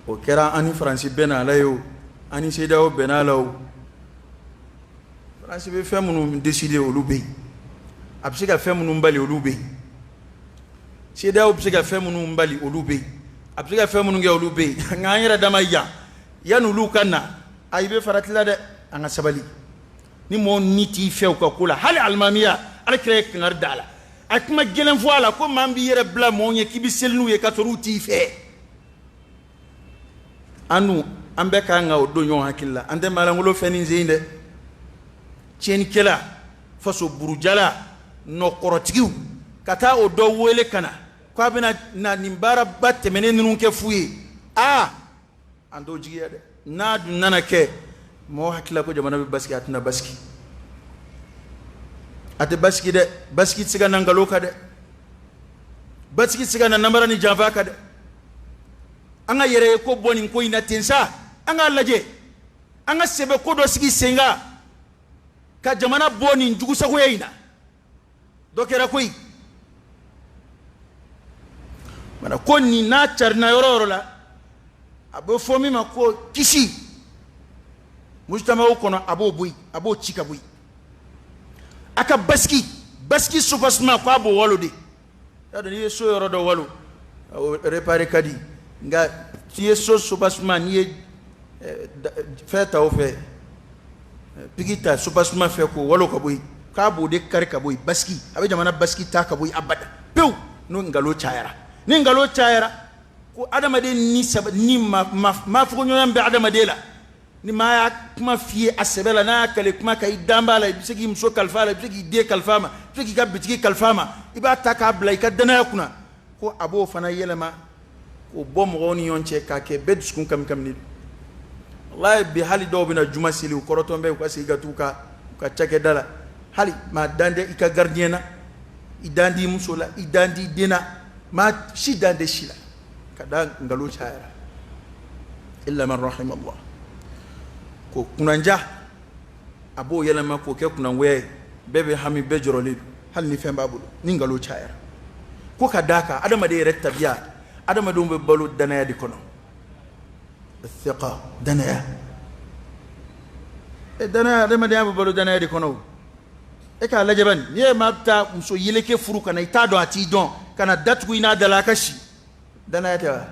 o kera ani franci benala yo ani seda o benala o franci be femunu décider o lubé absika femunu mbali o lubé seda o absika femunu mbali o lubé absika femunu nge o lubé nganyira dama ya nu lukana aybe faratila de anga sabali ni mo niti few ka kula hal almamiya alkre ngar dala akma gelen voila ko mambi yere bla mo nye kibi selnu ye katoru ti fe anu ambe ka nga odo nyon hakilla ande malangolo feni zeinde chen kela faso burujala no korotigiu kata odo wele kana ko abina na nimbara batte menen nun ke fuyi ando jiya de na du nana ke mo hakilla ko jamana be baski atna baski ate baski de baski tsiga nangalo ka de baski tsiga na namara ni java ka de anga yere ko boni ko ina tensa anga laje anga sebe ko do sigi senga ka jamana boni njugu sa ko ina dokera koi mana ko ni na charna yororo la abo fomi ma ko kishi mujtama ko no abo bui abo chika bui aka baski sufasma ko abo walode yado ni so yoro do walu réparer kadi nga ti so sufasma ni feta o fe pigita sufasma fe ko walo ko bui ka bo de kar ka boy baski abe jamana baski ta ka boy abada pew no ngalo chayara ni ngalo chayara ko adama de ni sab ni ma fu nyo yambe adama de la ni ma ya kuma fiye asebela na kale kuma kai dambala bisigi mso kalfala bisigi de kalfama bisigi ka bitigi kalfama iba ta ka blay ka dana kuna ko abo fana yelema ko bom roni yonche ka ke bedskun kam ni wallahi bi hali do bina juma sili ko rotombe ko asiga tuka ka chake dala hali ma dande ika gardiena idandi musola idandi dena ma shi dande shila kada ngalo chayara illa man rahim Allah ko kunanja abo yelema ko ke kunan we bebe hami bejoro le hal ni femba bulu ni ngalo chayara ko kadaka adama de retta biya adama do be balu danaya di kono الثقة دنيا دنيا adama de be balu danaya di kono e ka lajaban ye mabta muso yeleke furu kana itado ati don kana datgu ina dalakashi danaya ta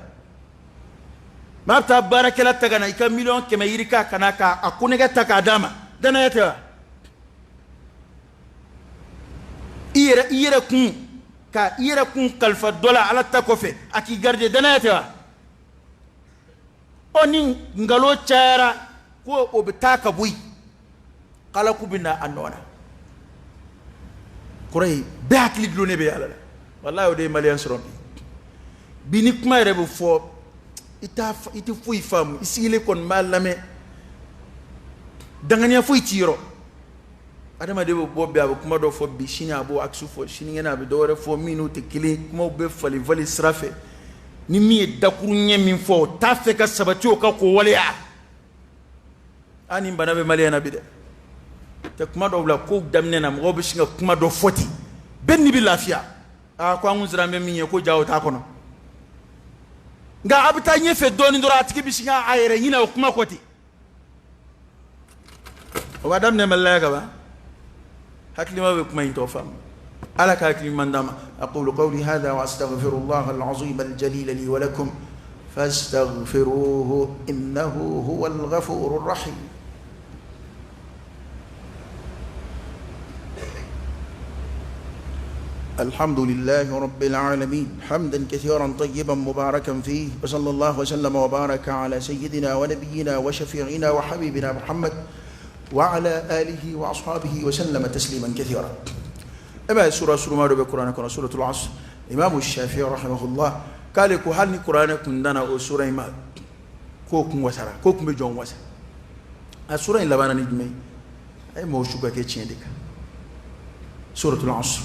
mabta barakela tagana ika million keme yirika kana ka akunega taka dama danaya ta iyere kun ka iyere kun kalfa dola ala takofe aki garde danaya ta oni ngalo chara ko obitaka bui kala kubina anona kuray bakli glone be yalla wallahi ode malian sorombi bini kuma rebe fo iti fuy fam isile kon malame dangania fuy tiro adama de bobbe abo kuma do fo bi shini abo aksu fo shini ngena be do re fo minute kili kuma be fali vali srafe ni mi dakuru nyemi fo ta fe ka sabati o ka ko wale ya ani bana be maliana bi de te kuma do la ko damne na mo be shinga kuma do foti benni bi lafiya a ko anzira me mi ko jawo ta kono nga abita nyefe doni ndora atiki bi shinga ayere nyina kuma koti o ba damne malaka ba hakli ma be kuma into fam على كاكل من دام أقول قولي هذا وأستغفر الله العظيم الجليل لي ولكم فاستغفروه إنه هو الغفور الرحيم الحمد لله رب العالمين حمدا كثيرا طيبا مباركا فيه وصلى الله وسلم وبارك على سيدنا ونبينا وشفيعنا وحبيبنا محمد وعلى آله وأصحابه وسلم تسليما كثيرا. أما سورة ما رب القرآن كنا سورة العصر إمام الشافعي رحمه الله قال لك هل القرآن كندنا أو سورة ما كوكم وسرا كوكم بجون وسرا السورة اللي بنا نجمع أي موشوكا كيتشيندك سورة العصر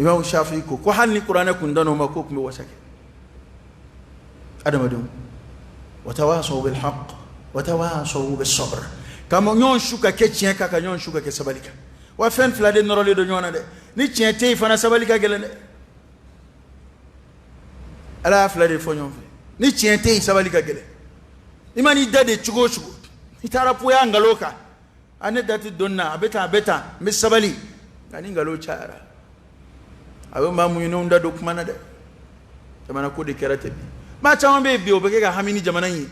إمام الشافعي كو هل القرآن كندنا ما كوكم وسرا هذا مدوم وتواصوا بالحق وتواصوا بالصبر كما ينشوكا كيتشينكا كينشوكا كسبالك وفين فلادي نرولي دو نيونا دي ني تيان تي فانا سباليكا گلن الا فلادي فونيون ني تيان تي سباليكا گلن imani dade chugo chugo itara puya ngaloka ane dati donna abeta misabali kani ngalo chara awe mamu yino nda do kumana de jamana ko de kerate ma chawambe bi obeke ga hamini jamana yi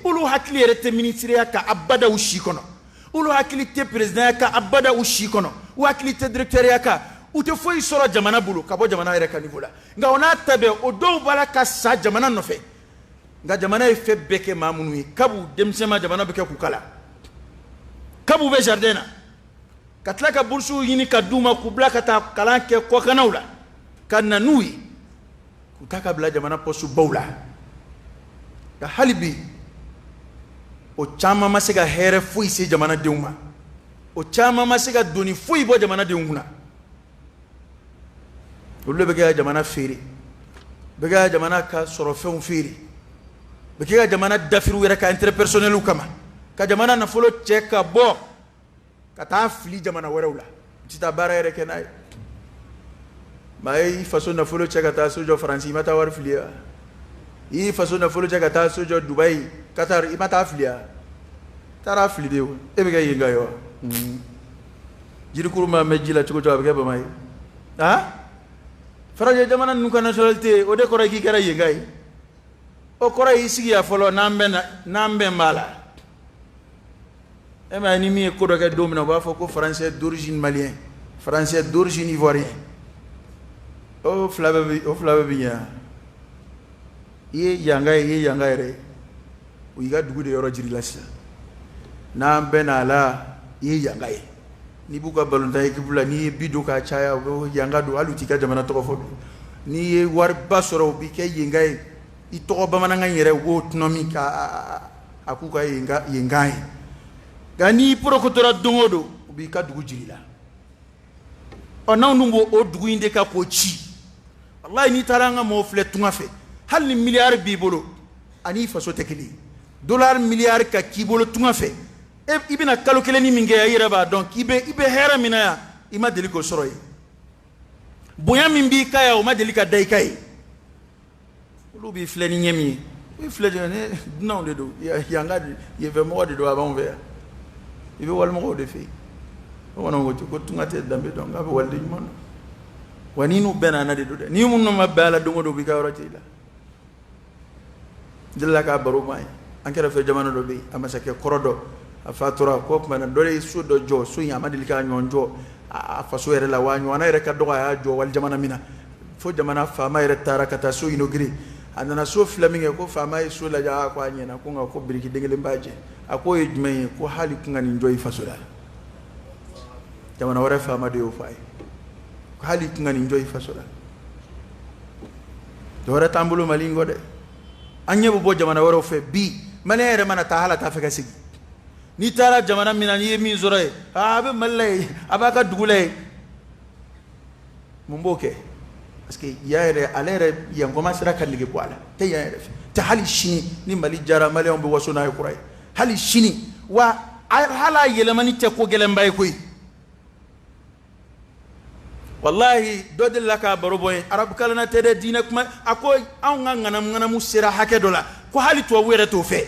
olu hakli rete ministre ka abada ushi kono ulu hakili te president ka abada ushi kono u hakili te directeur yaka u te foi soro jamana bulu ka bo jamana yere ka niveau la nga ona tabe o do bala ka sa jamana no fe nga jamana e fe beke mamunu yi kabu demsema jamana beke ku kala kabu be jardena katla ka bursu yini ka duma ku blaka ta kala ke ko kanawla kanna nuyi ku taka bla jamana posu bawla ka halibi o chama masega here fui se jamana deuma o chama masega doni fui bo jamana deunguna ulle bega jamana feri bega jamana ka sorofeun feri bega jamana dafiru wera ka interpersonnel kama ka jamana na folo cheka bo ka ta fli jamana werawla tita bara yere kenay mai façon na folo cheka ta sojo franci mata war flia yi façon na folo cheka ta sojo dubai Qatar imata aflia tara afli dewo ebe gay ngayo jiri kuruma mejila tuko jabe ke bamay ha faraje jamana nuka nationalité o de ko raki kara yengay o ko ray sigi ya folo nambe mala e ma ni mi ko do ke domina ba fo ko français d'origine malien français d'origine ivoirien o flabe biya ye yanga re o yiga dugu de yoro jiri lasa na benala ye yanga ni buka balonta équipe la ni bido ka chaya o yanga do aluti ka jamana to fo ni ye war basoro bi ke yanga i to bamana ngere wo tnomi ka akuka yanga gani prokotora dongodo bi ka dugu jiri la ona ndumbo o dugu inde ka ko chi wallahi ni taranga mo fle tunga fe hal ni milliard bi bolo ani faso tekeli dollar milliard ka ki bolo tunga fe e ibina kalo kele ni minge ayira ba donc ibe hera minaya ima deli ko soroy boya min bi kaya o ma deli ka dai kai lu bi fle ni nyemi bi fle ne non de do ya ngadi ye ve mo de do avant ver ibe wal mo de fe wona ko tunga te dambe donc abe walde mon wani nu bena na de do ni mun no mabala do do bi ka roti la dilla ka baro mai ankara fe jamana do bi amasake korodo afatura ko mana dole su do jo su ya madil ka nyonjo a faso ere la wanyo ana ere ka do ya jo wal jamana mina fo jamana fa ma ere tarakata su inogri anana so flaminge ko fa ma su la ja ko anyena ko nga ko biriki dengele mbaje ako ejme ko hali kunga ni joy faso la jamana wara fa ma de o fay ko hali kunga ni joy faso la do wara tambulo malingo de anye bo jamana wara fe bi manere mana ta hala ta fe ka sigi ni tara jamana mina ni mi zoroy abe mallay abaka dugulay mumboke parce que yaere alere yangoma sira kan ligi kwala te yaere te hali shini ni mali jara mali on be wasona ay kuray hali shini wa hala yelemani te ko gelembay koy wallahi dodel laka baroboy arab kalana tede dina kuma akoy aw ngana mu sira hake dola ko hali to were to fe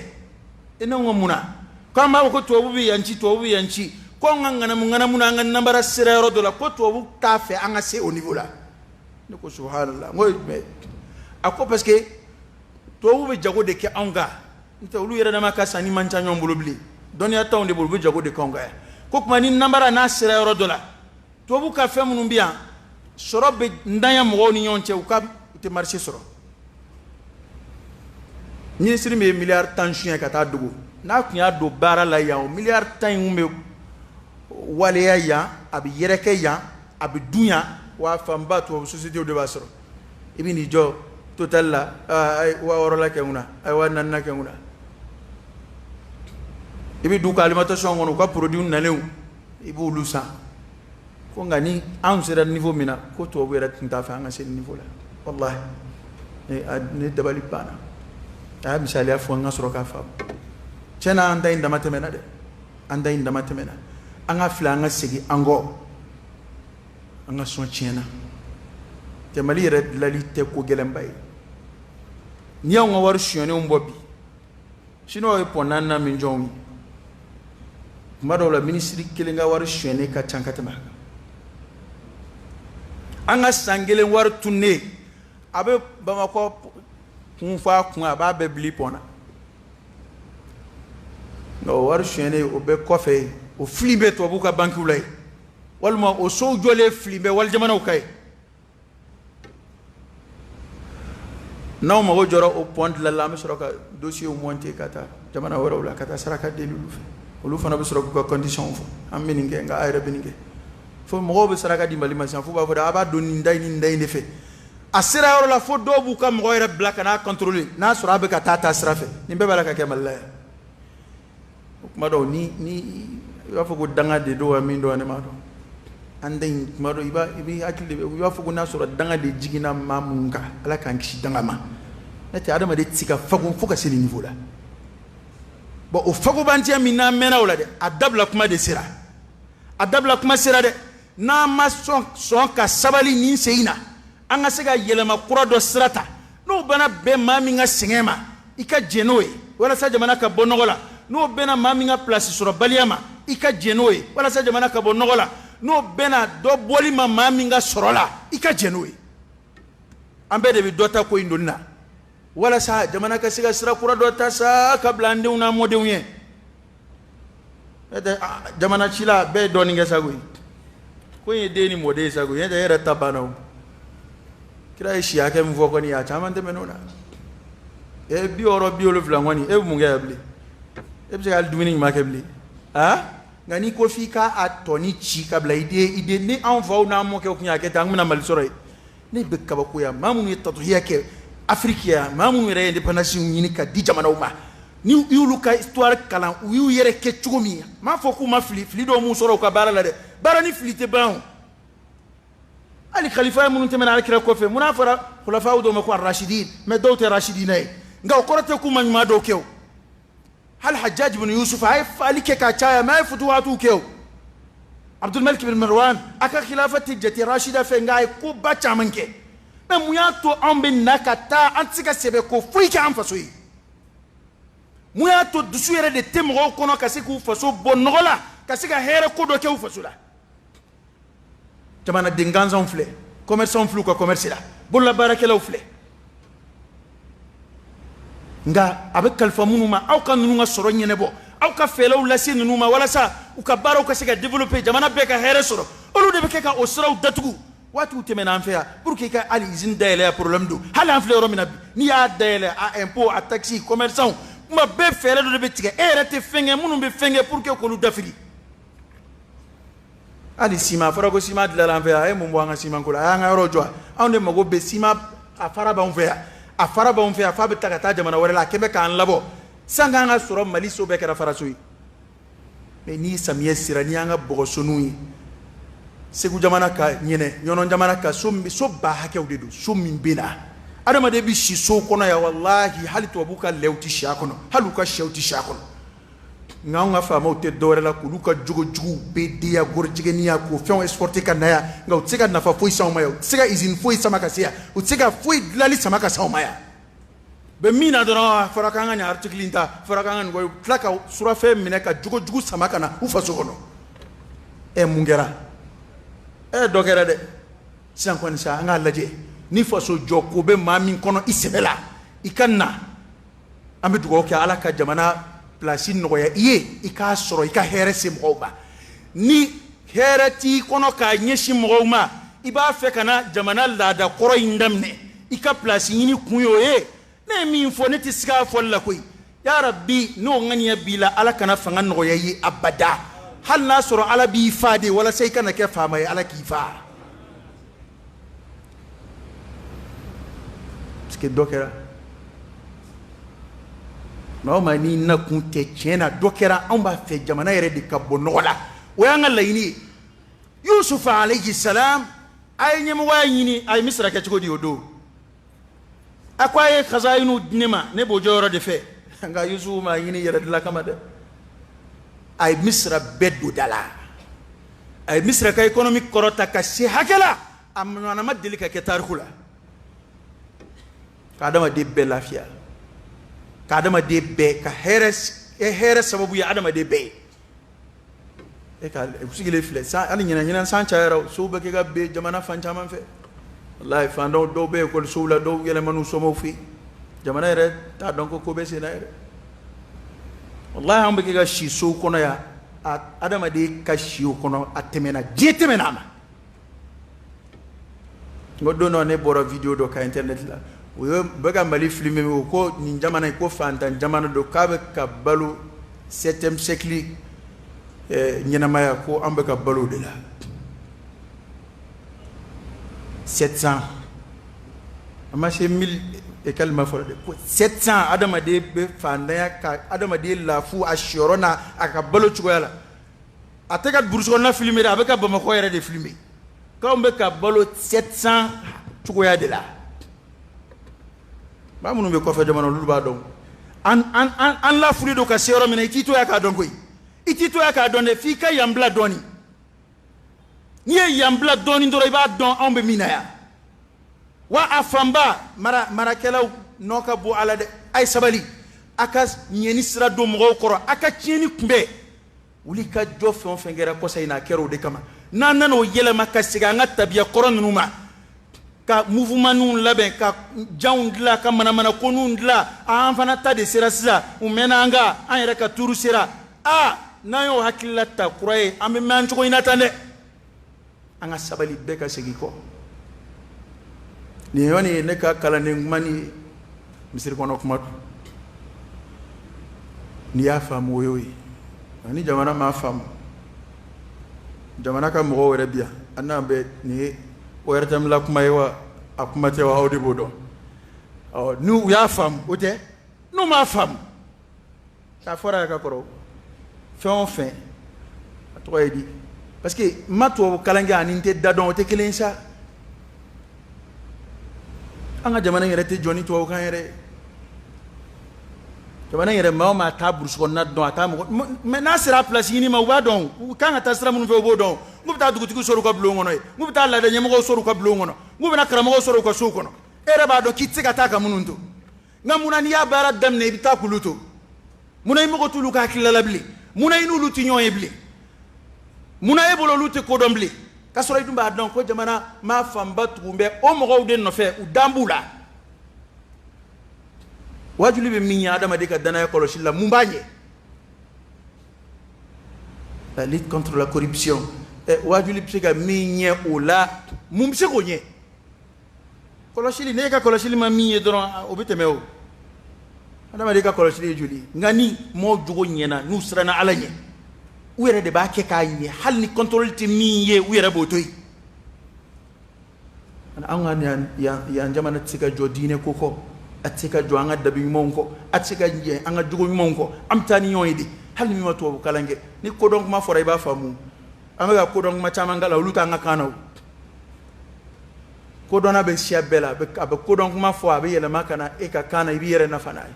eno ngomuna kama ko to bi yanchi ko ngana mu na nambara sira ro dola ko to ta fe anga se au niveau là ne ko subhanallah ngoy me ako parce que to bi jago de ke anga nta ulu yere na maka sani mancha nyombulu bli donia taw de bulbu jago de konga ko kuma ni nambara na sira ro dola to bu ka fe munum biya soro be ndaya mo ni nyonche u ka te marché soro ni siri me milliard tension ka ta dugu na kunya do bara la ya milliard tan umbe wale ya abi yereke ya abi dunya wa famba to société de basoro ibini jo total la wa worola ke nguna ay wa nanna ke nguna ibi du ka alimentation ngono ko produit nanew ibu lusa ko ngani an sera niveau mina ko to wera tinta fa nga sen niveau la wallahi ne dabali bana misali afu nga soro ka fa cena anda inda matemena de anda inda matemena anga fla nga sigi ango anga son cena te mali red lalite ko gelembay niya nga war shione umbobi sino e ponana min jom madola ministry kelinga war shione ka chankatema anga sangelen war tunne abe bamako kunfa kun aba be blipona no war shione o be kofe o flimbe to buka banki ulay walma o so jole flimbe wal jamana okay naw ma go joro o pont la lam soroka dossier o monté kata jamana wara wala kata saraka delu fe olu fana be soroka ko condition fo am meninge nga ayra beninge fo mo be saraka di mali masan fo ba fo da aba do ni nday ne fe asira wala fo do bu kam go ayra black na contrôler na sura be kata ta srafe ni be bala ka kemal la kuma do ni wa fo go danga de do amin do ne ma do andai kuma do ibi akili wa fo go na sura danga de jigina mamunga ala kan kishi danga ma nati adama de tika fago foka seli niveau là bon o fago bantia mina mena wala de adabla kuma de sira adabla kuma sira de na ma son ka sabali ni seina anga sega yelema kura do sirata no bana be maminga singema ika jenoe wala sa jamana ka bonogola no bena maminga place sur baliama ika jenoe wala sa jamana ka bonogola no bena do boli maminga sorola ika jenoe ambe de bi dota ko indonna wala sa jamana ka siga sira kura do ta sa kabla ande una modewye jamana chila be doni nga sago ko ye deni mode sago ye era tabana kira shi ake mvo ko ni ya chama nte menona e bi oro bi olo flangwani e mu nga yable e bi gal dumini ma kebli ngani ko fika atoni chi kabla ide ni envo na mo ke ko nya ke tang na mal sore ni be kaba ko ya mamu ni tatuhiya ke afrikia mamu re independence ni ka di jamana uma ni yulu ka histoire kalan yu yere ke chugumi ma fo ku ma fli do mu soro ka bara la de bara ni fli te ban ali khalifa mun temena al kira ko fe munafara khulafa do ma ko rashidin me do te rashidin nga korate ku man ma do kew hal hajjaj ibn yusuf ay falike ka chaya ma futuwatu kew عبد الملك بن مروان aka khilafati jati rashida fe ngay ko bacha manke me muyato ambe nakata antika sebe ko fuike am fasoyi muyato dusuyere de temro kono kasiku faso bonnola kasika here ko do kew fasula jamana dinganza on fle commerçant flu ko commerce la bolla barakela fle nga avec kalfa munuma aw kan nunga soro nyene bo aw ka felaw lasi nunuma wala sa u ka baro ka sika développer jamana be ka here soro olu de be ka o soro datugu watu temena anfea pour que ka ali izin dele problème do hala anfle ro mina ni ya dele a impôt a taxi commerçant ma be fele do be tige rete fenge munum be fenge pour que ko lu dafiri ali sima fara ko sima de la anfea e mumbo anga sima ko la anga ro jwa ande mago be sima afara ba anfea afara ba anfea fa be takata jamana wala kebe kan labo sanga nga soro mali so be kara farasui me ni samiye sirani anga bogosonui segu jamana ka nyene nyono jamana ka so ba hake udedu so mimbina adama de bi shi so kono ya wallahi hali to buka lewti shakono haluka shewti shakono nga fa ma te dore la ku luka jugo be dia gorjigeni ya ko fon exporter kanaya nga utsika na fa foi sa maya utsika izin foi sama kasia utsika foi lali sama ka sa maya be mina dora farakanga nya article inta farakanga ngo plaka sura fe mineka jugo sama kana ufa sokono e mungera e dogera de sian kon sa nga laje ni faso joko be mami kono isebela ikanna ambe dugo ke ala ka jamana place no ya iye ika soro ika here sim roba ni here ti kono ka nyeshi mroma iba fe kana jamana la da koro indamne ika place yini kunyo e ne min fo ne tiska fo la koy ya rabbi no ngani ya bila ala kana fanga no ya yi abada hal nasru ala bi fade wala sai kana ke fama ya ala kifa ske dokera no mani na kunte chena dokera on ba fe jamana yere de kabbo no la wa ngala yini yusuf alayhi salam ay nyem wa yini ay misra ke ko di odo akwaye khazainu dinima ne bojoro de fe nga yusu ma yini yere de la kamade ay misra beddu dala ay misra ka economic korota ka si hakela amna ma delika ke tarkhula kadama de be lafia kadama de be ka heres sababu ya adama de be e ka usigile fle sa ali nyina san chaero so be ke ga be jamana fancha man fe wallahi fando do be ko soula do yele manu somo fi jamana re ta donc ko be sina re wallahi ambe ke ga shi so kono ya adama de ka shi kono atemena jetemena ma ngodo no ne boro video do ka internet la wo baga mali filmé ko ni jamana ko fanta jamana do kabe ka balu 7e siècle nyina maya ko ambe ka balu de la 700 amma c'est 1000 et calme fo de 700 adama de be fanda ya ka adama de la fu ashorona aka balu chugoyala ateka burso na filmé avec ka bama ko yere de filmé ka ambe ka balu 700 chugoya de la ba munu be ko fe jamano lulu ba don an la fuli do ka sero mina itito ya ka don koy itito ya ka don de fi ka yambla doni ni yambla doni ndoro ba don ambe mina ya wa afamba mara kelaw noka bu ala de ay sabali aka nyeni sira do mo koro aka tieni kumbe wuli ka jofe on fengera ko sayna kero de kama nan o yele makasiga ngata biya koron numa ka mouvement nun laben ka jawndla ka mana konundla an fana ta de sera sira u menanga an yere ka turu sera n'an y'o hakilila ta kura ye an bɛ mɛn cogo in na tan dɛ an ka sabali bɛɛ ka segin kɔ nin yɔrɔ nin ne ka kalanden kuma ni misiri kɔnɔ kuma don n'i y'a faamu o y'o ye ni jamana m'a faamu jamana ka mɔgɔw yɛrɛ bi yan an n'an bɛ nin ye o yɛrɛ tɛmɛla kuma ye wa a kuma tɛ wa aw de b'o dɔn n'u y'a faamu o tɛ n'u m'a faamu k'a fɔra yɛrɛ ka kɔrɔ fɛn o fɛn a tɔgɔ ye di parce que n ma tubabu kalan kɛ ani n tɛ da dɔn o tɛ kelen ye sa an ka jamana yɛrɛ tɛ jɔ ni tubabukan yɛrɛ ye jamana yɛrɛ maa o maa t'a burusi kɔnɔna dɔn a t'a mɔgɔ mɛ n'a sera a place ɲini ma u b'a dɔn u kan ka taa sira minnu fɛ u b'o dɔn n'u bɛ taa dugutigi sɔrɔ u ka bulon kɔnɔ yen n'u bɛ taa laada ɲɛmɔgɔw sɔrɔ u ka bulon kɔnɔ n'u bɛna karamɔgɔw sɔrɔ u ka sow kɔnɔ e yɛrɛ b'a dɔn k'i tɛ se ka taa ka minnu to nka munna n'i y'a baara daminɛ i bɛ taa k'olu to munna i mago t'olu ka hakilila la bilen munna i n'olu tɛ ɲɔgɔn ye bilen munna e bolo olu tɛ kodɔn bilen k'a sɔrɔ i dun b'a dɔn ko jamana maa fanba tugun bɛ o mɔgɔw de nɔfɛ u dan b'u la wajuli bɛ min ye adamaden ka danaya kɔlɔsili la mun b'a ɲɛ la lutte contre la corruption wajuli bɛ se ka min ɲɛ o la mun bɛ se k'o ɲɛ kɔlɔsili ne ka kɔlɔsili ma min ye dɔrɔn o bɛ tɛmɛ o adamaden ka kɔlɔsili ye joli nka ni mɔɔw jogo ɲɛna n'u siranna ala ɲɛ u yɛrɛ de b'a kɛ k'a ɲɛ hali ni contrôle tɛ min ye u yɛrɛ b'o to yen anw ka yan jamana tɛ se ka jɔ diinɛ ko kɔ a tɛ se ka jɔ an ka dabi ɲumanw kɔ a tɛ se ka ɲɛ an ka jogo ɲumanw kɔ an bɛ taa ni ɲɔgɔn ye de hali ni min ma tubabu kalan kɛ ni kodɔn kuma fɔra i b'a faamu an bɛ ka kodɔn kuma caman k'a la olu t'an ka kan na o kodɔnna bɛ siya bɛɛ la a bɛ kodɔn kuma fɔ a bɛ yɛlɛma ka na e ka kan na i b'i yɛrɛ nafa n'a ye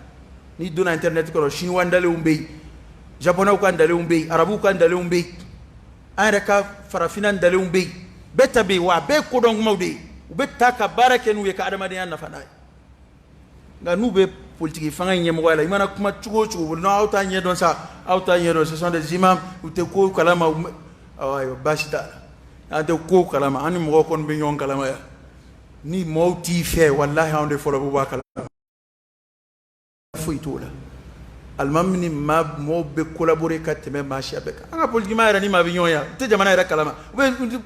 n'i donna internet kɔnɔ chinois dalenw bɛ yen japonais ka dalenw bɛ yen arabuw ka dalenw bɛ yen an yɛrɛ ka farafinna dalenw bɛ yen bɛɛ ta bɛ yen wa a bɛɛ ye kodɔn kumaw de ye u bɛ taa ka baara kɛ n'u ye ka adamadenya nafa n'a ye nka n'u bɛ politiki fanga ɲɛmɔgɔya la i mana kuma cogo o cogo non aw t'a ɲɛdɔn sa aw t'a ɲɛdɔn ce sont des imams u tɛ ko kalama ayiwa baasi t'a la an tɛ ko kalama an ni mɔgɔw kɔni bɛ ɲɔgɔn kalama yan ni mɔgɔw t'i fɛ walahi anw de fɔlɔ b'u b'a kalama foyi t'o la alimami ni maa mɔgɔw bɛ collaborer ka tɛmɛ maa siya bɛɛ kan an ka politiki maa yɛrɛ ni maa bɛ ɲɔgɔn ye u tɛ jamana yɛrɛ kalama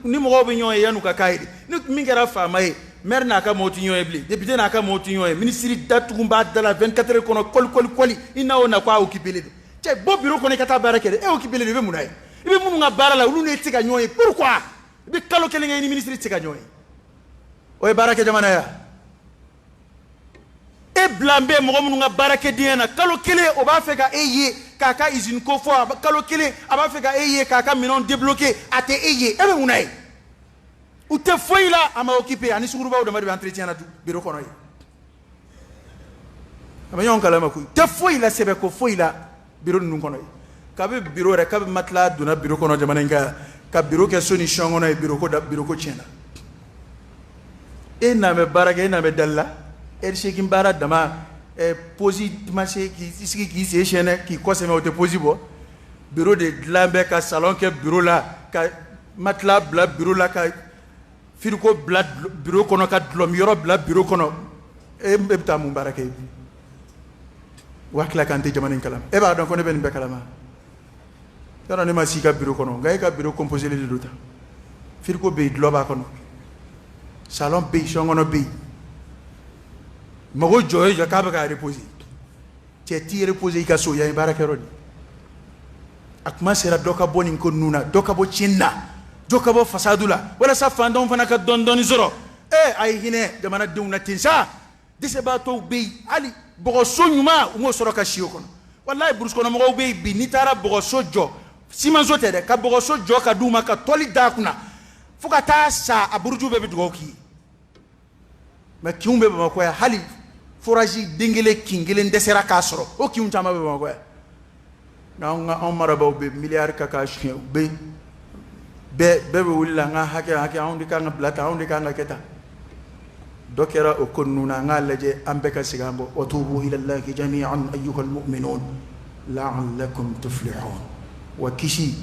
ni mɔgɔw bɛ ɲɔgɔn ye yan'u ka k'a ye ni min kɛra faama ye maire n'a ka mɔgɔw tɛ ɲɔgɔn ye bilen député n'a ka mɔgɔw tɛ ɲɔgɔn ye ministre datugu b'a da la 24 heures kɔnɔ kɔli i n'a o na ko a occupé don cɛ bɔ bureau kɔnɔ i ka taa baara kɛ dɛ e occupé don i bɛ mun na ye i bɛ minnu ka baara la olu n'e tɛ ka ɲɔgɔn ye pourquoi i bɛ kalo kelen kɛ i ni ministre tɛ ka ɲɔgɔn ye o ye baara kɛ jamana ye e bila n bɛ mɔgɔ minnu ka baara kɛ diɲɛ na kalo kelen o b'a fɛ ka e ye k'a ka usine ko fɔ kalo kelen a b'a fɛ ka e ye k'a ka minɛnw débloquer a tɛ e ye e bɛ mun na ye u tɛ foyi la a ma occupé ani sugurubaw dama de bɛ entretien na bureau kɔnɔ ye a bɛ ɲɔgɔn kalama koyi tɛ foyi la sɛbɛ ko foyi la bureau ninnu kɔnɔ ye kabi bureau yɛrɛ kabi matelas donna bureau kɔnɔ jamana in kan ka bureau kɛ so ni chambre kɔnɔ ye bureau ko tiɲɛna e n'a bɛ baara kɛ e n'a bɛ dali la heure 8 baara dama posi ma se k'i sigi k'i sen siyɛnɛ k'i kɔsɛmɛ o tɛ posi bɔ bureau de dilan bɛ ka salon kɛ bureau la ka matelas bila bureau la ka frigo bila bureau kɔnɔ ka dulɔmiyɔrɔ bila bureau kɔnɔ e bɛ taa mun baara kɛ u b'a tila k'an tɛ jamana in kalama e b'a dɔn ko ne bɛ nin bɛɛ kalama yɔrɔ ne ma s'i ka bureau kɔnɔ nka e ka bureau composé de don tan frigo bɛ yen dulɔ b'a kɔnɔ salon bɛ yen chambre kɔnɔ bɛ yen mago jɔ ye jɔ k'a bɛ ka reposer cɛ t'i reposer i ka so yan ye baarakɛyɔrɔ de a kuma sera dɔ ka bɔ nin ko ninnu na dɔ ka bɔ tiɲɛni na dɔ ka bɔ fasadu la walasa fantanw fana ka dɔɔni sɔrɔ a ye hinɛ jamanadenw na ten sa dɛsɛbaatɔw bɛ yen hali bɔgɔso ɲuman u m'o sɔrɔ ka si o kɔnɔ walayi burusi kɔnɔ mɔgɔw bɛ yen bi n'i taara bɔgɔso jɔ simanso tɛ dɛ ka bɔgɔso jɔ ka d'u ma ka tɔli d'a kunna fo ka taa sa a buruju bɛɛ bɛ dugawu k'i ye mɛ kinw bɛ bamakɔ yan hali forage den kelen kin kelen dɛsɛra k'a sɔrɔ o kinw caman bɛ bamakɔ yan anw marabaaw bɛ miliyari ka k'a suɲɛ u bɛ bɛɛ bɛ wuli la an ka hakɛ anw de kan ka bila tan anw de kan ka kɛ tan dɔ kɛra o ko ninnu na an k'a lajɛ an bɛɛ ka segin an bɔ wa tuubu ila llahi jami'an ayyuhal mu'minun la'allakum tuflihun wa kisi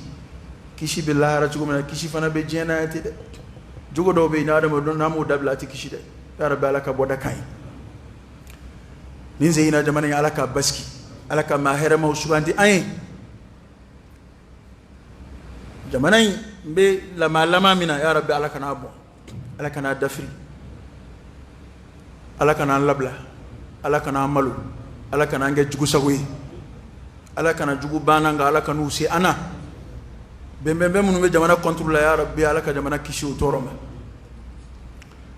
bɛ lahara cogo min na kisi fana bɛ diɲɛ na yan ten dɛ jogo dɔw bɛ yen n'adamaden n'a m'o dabila a tɛ kisi dɛ ya rabbi ala ka bɔda kan ye nin zeyina jamana in ala ka basiki ala ka maa hɛrɛmaw suganti an ye jamanai be lama mina ya rabbi ala kana bon ala kana dafri ala kana labla ala kana malu ala kana nge jugu sagoyi ala kana jugu bananga ala kana usi ana bembe munu be jamana contrôle ya rabbi ala ka jamana kishi utoroma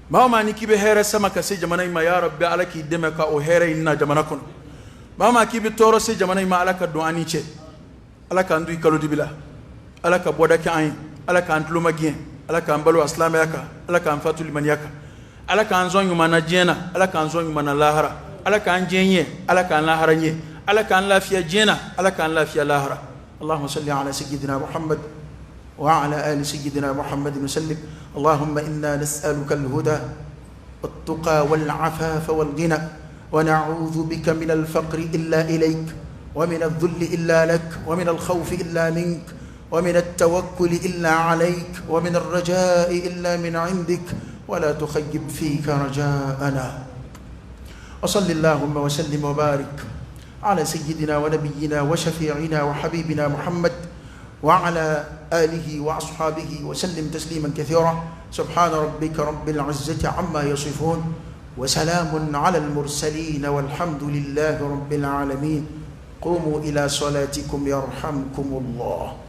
mama ni kibe here sama ka se jamana ma ya rabbi ala ki deme ka o here inna jamana kon mama kibe toro se jamana ma ala ka duani che ala ka ndu ikalo dibila ala ka boda ka ayin ala ka antlo magien ala ka ambalo aslam yaka ala ka amfatu liman yaka ala ka anzon yumana jena ala ka anzon yumana lahara ala ka anjenye ala ka lahara nye ala ka lafiya jena ala ka lafiya lahara اللهم صل على سيدنا محمد وعلى آل سيدنا محمد وسلم اللهم إنا نسألك الهدى والتقى والعفاف والغنى ونعوذ بك من الفقر إلا إليك ومن الذل إلا لك ومن الخوف إلا منك ومن التوكل إلا عليك ومن الرجاء إلا من عندك ولا تخيب فيك رجاءنا وصل اللهم وسلم وبارك على سيدنا ونبينا وشفيعنا وحبيبنا محمد وعلى آله وأصحابه وسلم تسليما كثيرا سبحان ربك رب العزة عما يصفون وسلام على المرسلين والحمد لله رب العالمين قوموا إلى صلاتكم يرحمكم الله.